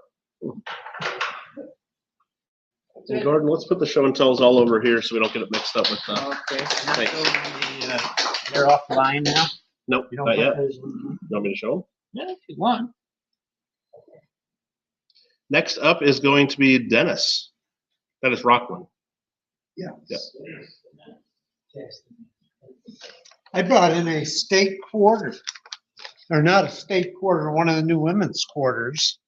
And Gordon, let's put the show and tells all over here so we don't get it mixed up with the. Okay. Thanks. They're offline now? Nope, You don't not put yet. those- You want me to show them? Yeah, if you want. Next up is going to be Dennis. Dennis Rockland. Yeah. Yep. I brought in a state quarter, or not a state quarter, one of the new women's quarters.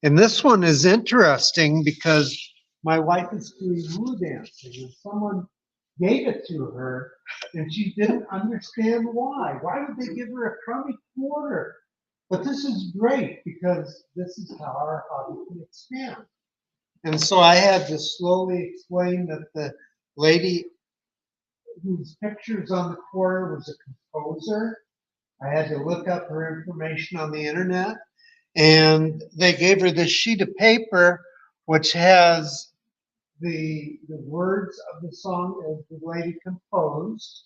And this one is interesting because my wife is doing woo dancing and someone gave it to her and she didn't understand why. Why would they give her a crummy quarter? But this is great because this is how our hobby can expand. And so I had to slowly explain that the lady whose picture's on the quarter was a composer. I had to look up her information on the internet, and they gave her this sheet of paper which has the words of the song as the lady composed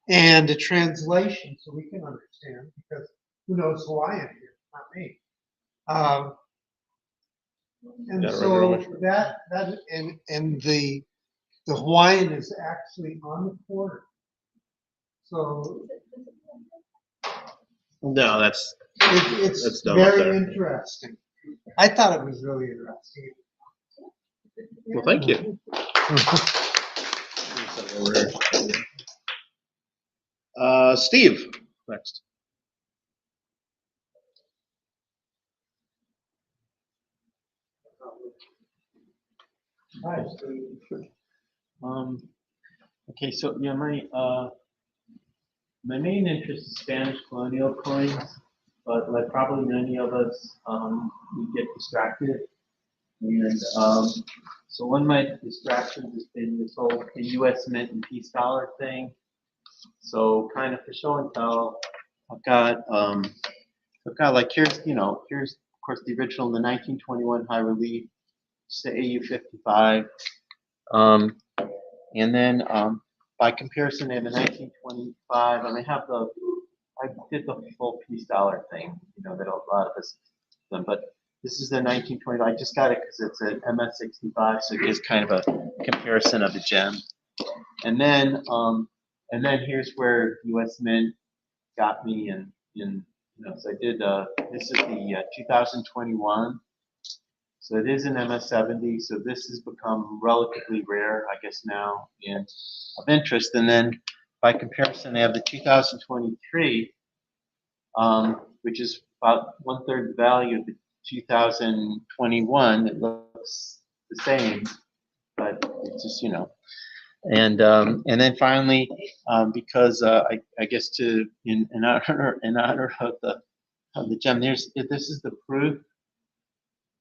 and a translation so we can understand, because who knows Hawaiian here, not me. And Yeah, so right, that and the Hawaiian is actually on the quarter. So No, that's it's done up very there. interesting. I thought it was really interesting. Well, thank you. Steve, next. Hi, Steve. Okay, so yeah, my main interest is Spanish colonial coins, but like probably many of us, we get distracted. And so one of my distractions has been this whole the U.S. Mint and peace dollar thing. So kind of for show and tell, I've got like here's of course the original, the 1921 high relief, it's the AU 55. And then by comparison, they have the 1925. I did the full peace dollar thing, that a lot of us done, but this is the 1920. I just got it because it's an MS65, so it gives kind of a comparison of the gem. And then here's where U.S. Mint got me, so I did. This is the 2021. So it is an MS70. So this has become relatively rare, I guess now, and of interest. And then by comparison, they have the 2023, which is about 1/3 the value of the 2021. It looks the same, but it's just and then finally, because I guess in honor of the gem, this is the proof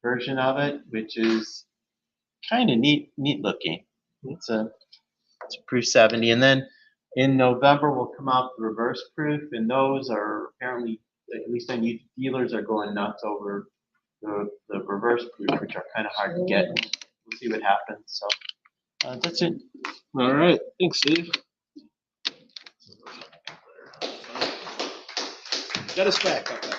version of it, which is kind of neat looking. It's a proof 70, and then in November will come out the reverse proof, and those are apparently, at least on YouTube, dealers are going nuts over the reverse proof, which are kind of hard to get. We'll see what happens. So that's it. All right, thanks, Steve. Get us back up next.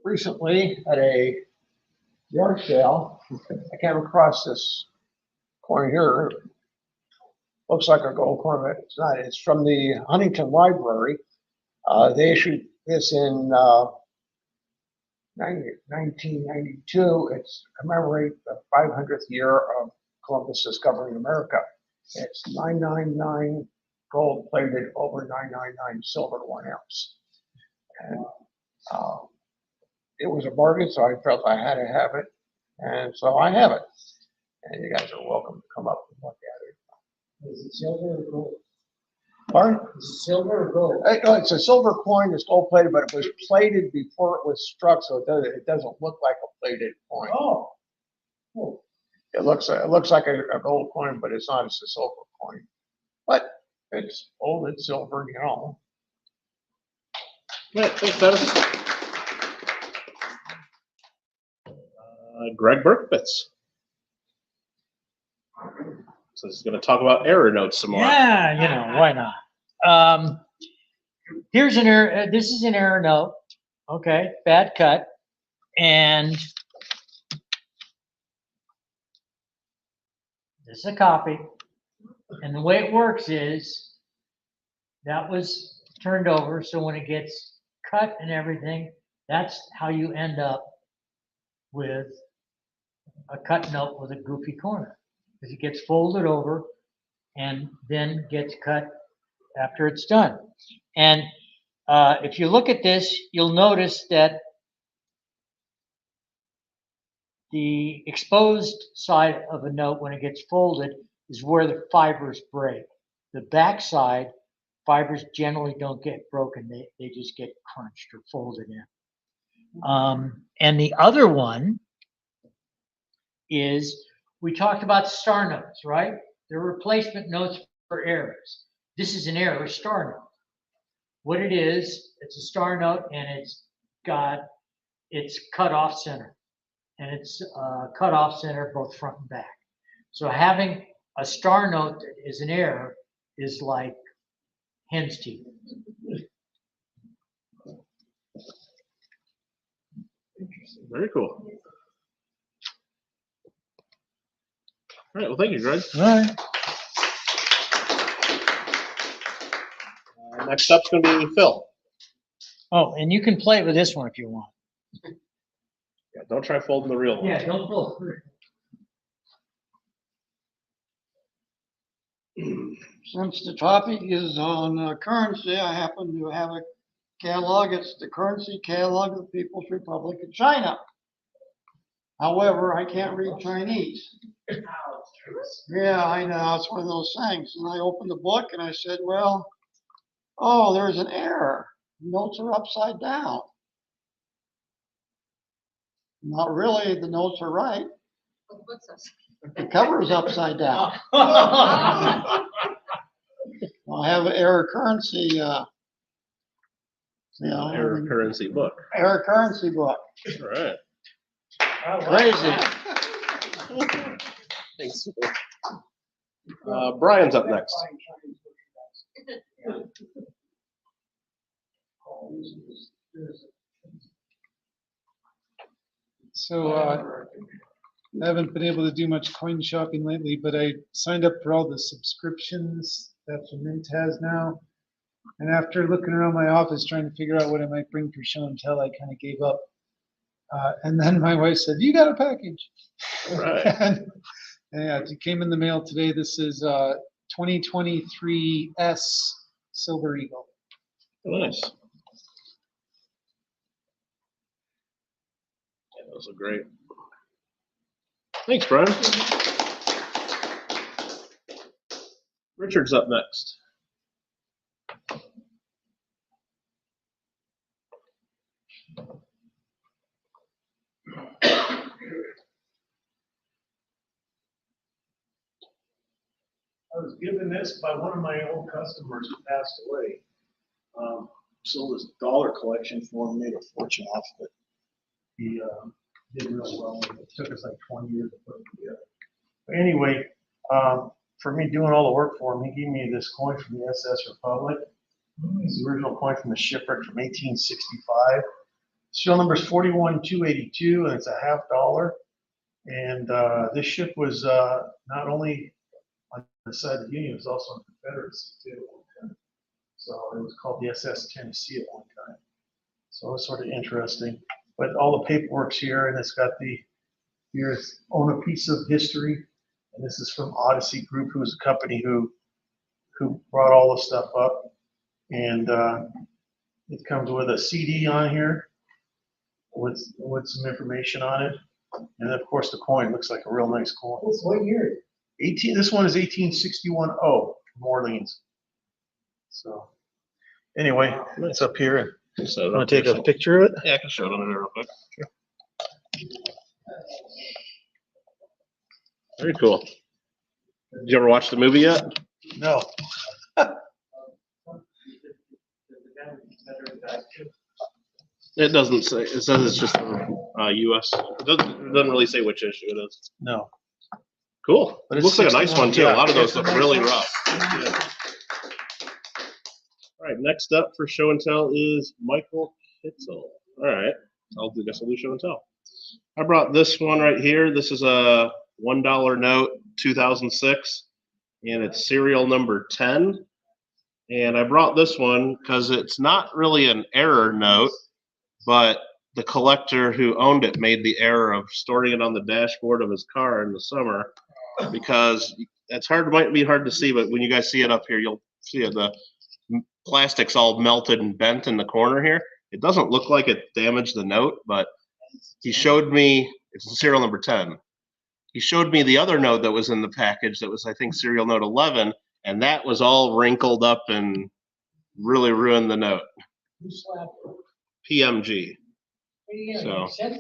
Recently, at a yard sale, I came across this coin here. Looks like a gold coin, but it's not. It's from the Huntington Library. They issued this in 1992. It's to commemorate the 500th year of Columbus discovering America. It's 999 gold plated over 999 silver 1 ounce. And it was a bargain, so I felt I had to have it, and so I have it. And you guys are welcome to come up and look at it. Is it silver or gold? Pardon? Is it silver or gold? No, it's a silver coin. It's gold plated, but it was plated before it was struck, so it doesn't look like a plated coin. Oh. Cool. It looks like a gold coin, but it's not. It's a silver coin. But it's gold. It's silver. Right, thanks, Dennis. Gregg Bercovitz. So he's going to talk about error notes some more. Yeah, why not? Here's an error. This is an error note. Okay, bad cut. And this is a copy. And the way it works is that was turned over. So when it gets cut and everything, that's how you end up with a cut note with a goofy corner. Because it gets folded over and then gets cut after it's done. And if you look at this, you'll notice that the exposed side of a note, when it gets folded, is where the fibers break. The back side, fibers generally don't get broken. They just get crunched or folded in. And the other one is, we talked about star notes, right? They're replacement notes for errors. This is an error star note. What it is, it's a star note, and it's cut off center. And it's cut off center both front and back. So having a star note that is an error is like hen's teeth. Very cool. All right, well, thank you, Greg. All right. Next up's going to be Phil. Oh, and you can play with this one if you want. Yeah, don't try folding the real one. Yeah, don't pull. Since the topic is on currency, I happen to have a catalog. It's the currency catalog of the People's Republic of China. However, I can't read Chinese. Yeah, I know. It's one of those things. And I opened the book and I said, well, oh, there's an error. Notes are upside down. Not really. The notes are right. The cover is upside down. I have an error currency. Error currency book. Error currency book. All right. Crazy. Thanks. Brian's up next. So I haven't been able to do much coin shopping lately, but I signed up for all the subscriptions that the Mint has now. And after looking around my office trying to figure out what I might bring for show and tell, I kind of gave up. And then my wife said, "You got a package." Right. And yeah, it came in the mail today. This is 2023 S Silver Eagle. Nice. Yeah, those are great. Thanks, Brian. Richard's up next. I was given this by one of my old customers who passed away. Sold his dollar collection for him, made a fortune off of it. He did real well. It took us like 20 years to put it together. But anyway, for me doing all the work for him, he gave me this coin from the SS Republic. It's the original coin from the shipwreck from 1865. Serial number is 41282, and it's a $50. And this ship was not only on the side of the Union, it was also in the Confederacy too. So it was called the SS Tennessee at one time. So it's sort of interesting. But all the paperwork's here, and it's got here's own a piece of history. And this is from Odyssey Group, who's a company who brought all the stuff up. And it comes with a CD on here with some information on it. And of course the coin looks like a real nice coin. What year? This one is 1861 from Orleans. So anyway, it's up here. So Want to take a picture of it? Yeah, I can show it on there real quick. Sure. Very cool. Did you ever watch the movie yet? No. It doesn't say. It says it's just U.S. It doesn't really say which issue it is. No. Cool. But It it's looks like a nice 61, one too. yeah. A lot of those It's a look nice really one. rough. All right. Next up for show and tell is Michael Kittle. All right. I'll do show and tell. I brought this one right here. This is a $1 note, 2006, and it's serial number 10. And I brought this one because it's not really an error note, but the collector who owned it made the error of storing it on the dashboard of his car in the summer, because it's might be hard to see, but when you guys see it up here, you'll see it. The plastic's all melted and bent in the corner here. It doesn't look like it damaged the note, but he showed me, it's serial number 10. He showed me the other note that was in the package that was, I think, serial note 11, and that was all wrinkled up and really ruined the note. Who slapped it? PMG. So. So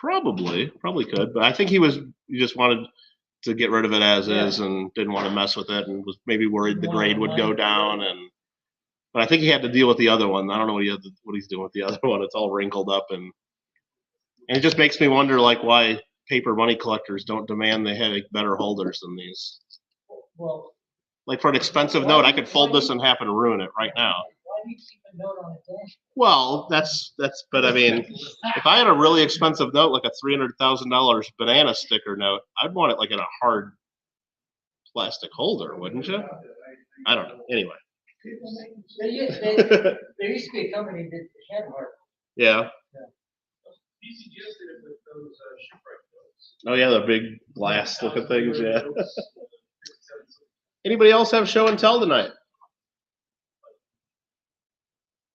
probably could, but I think he just wanted to get rid of it as is and didn't want to mess with it, and was maybe worried the grade would go down. But I think he had to deal with the other one. I don't know what he's doing with the other one. It's all wrinkled up, and it just makes me wonder, like, why paper money collectors don't demand they have better holders than these. Well, like for an expensive note, I could fold this in half and ruin it right now. Why do you keep a note on a dash? Well, that's, but I mean, if I had a really expensive note, like a $300,000 banana sticker note, I'd want it like in a hard plastic holder, wouldn't you? I don't know. Anyway. There used to be a company that had hard. Yeah. BCGS did it with those shipwreck boats. Oh yeah, the big glass looking things, yeah. Anybody else have show and tell tonight?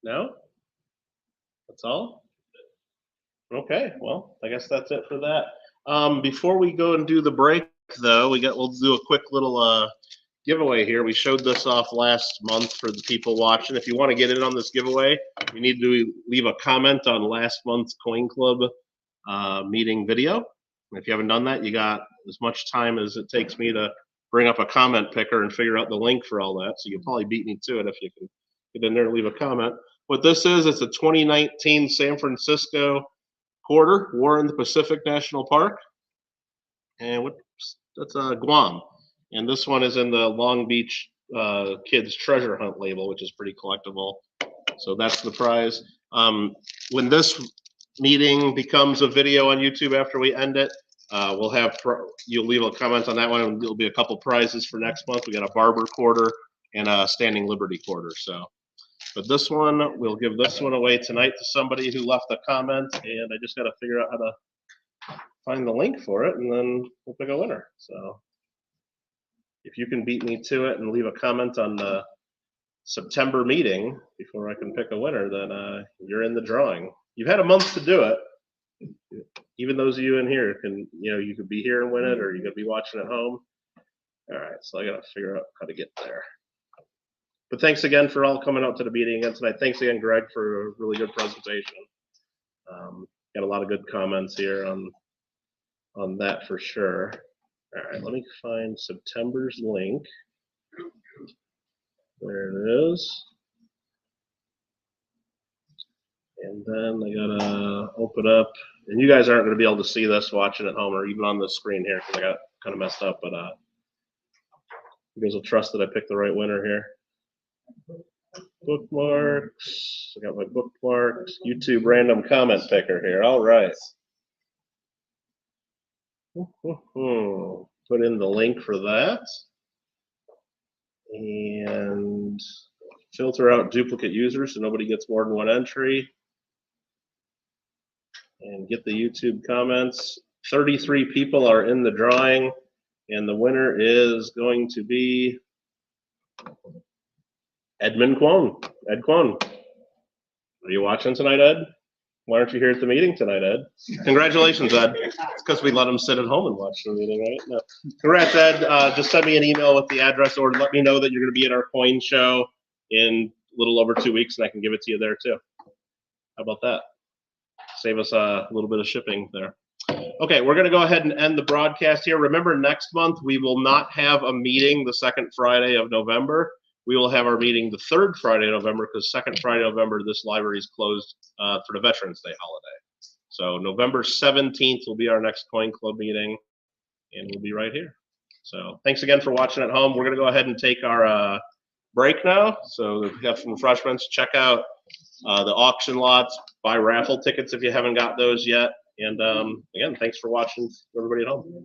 No? That's all? Okay, well, I guess that's it for that. Before we go and do the break though, we'll do a quick little giveaway here. We showed this off last month for the people watching. If you want to get in on this giveaway, you need to leave a comment on last month's Coin Club meeting video. And if you haven't done that, you got as much time as it takes me to bring up a comment picker and figure out the link for all that. So you'll probably beat me to it if you can get in there and leave a comment. What this is, it's a 2019 San Francisco quarter, War in the Pacific National Park. And that's Guam. And this one is in the Long Beach Kids Treasure Hunt label, which is pretty collectible. So that's the prize. When this meeting becomes a video on YouTube after we end it, you'll leave a comment on that one, and there'll be a couple prizes for next month. We got a Barber quarter and a Standing Liberty quarter. So, but this one, we'll give this one away tonight to somebody who left a comment, and I just got to figure out how to find the link for it, and then we'll pick a winner. So if you can beat me to it and leave a comment on the September meeting before I can pick a winner, then you're in the drawing. You've had a month to do it. Even those of you in here you could be here and win it, or you could be watching at home. All right, so I got to figure out how to get there. But thanks again for all coming out to the meeting again tonight. Thanks again, Greg, for a really good presentation. Got a lot of good comments here on that for sure. All right, let me find September's link. There it is. And then I gotta open up, and you guys aren't gonna be able to see this watching at home or even on the screen here because I got kind of messed up, but you guys will trust that I picked the right winner here. Bookmarks, I got my bookmarks, YouTube random comment picker here, all right. Put in the link for that. And filter out duplicate users so nobody gets more than one entry. And get the YouTube comments. 33 people are in the drawing, and the winner is going to be Edmund Kwon. Ed Kwon. Are you watching tonight, Ed? Why aren't you here at the meeting tonight, Ed? Congratulations, Ed. It's because we let him sit at home and watch the meeting, right? No. Congrats, Ed. Just send me an email with the address, or let me know that you're going to be at our coin show in a little over 2 weeks, and I can give it to you there too. How about that? Save us a little bit of shipping there. Okay, we're going to go ahead and end the broadcast here. Remember, next month we will not have a meeting the second Friday of November. We will have our meeting the third Friday of November, because second Friday of November, this library is closed for the Veterans Day holiday. So November 17th will be our next Coin Club meeting, and we'll be right here. So thanks again for watching at home. We're going to go ahead and take our break now. So we have some refreshments. Check out the auction lots. Buy raffle tickets if you haven't got those yet. And again, thanks for watching, everybody at home.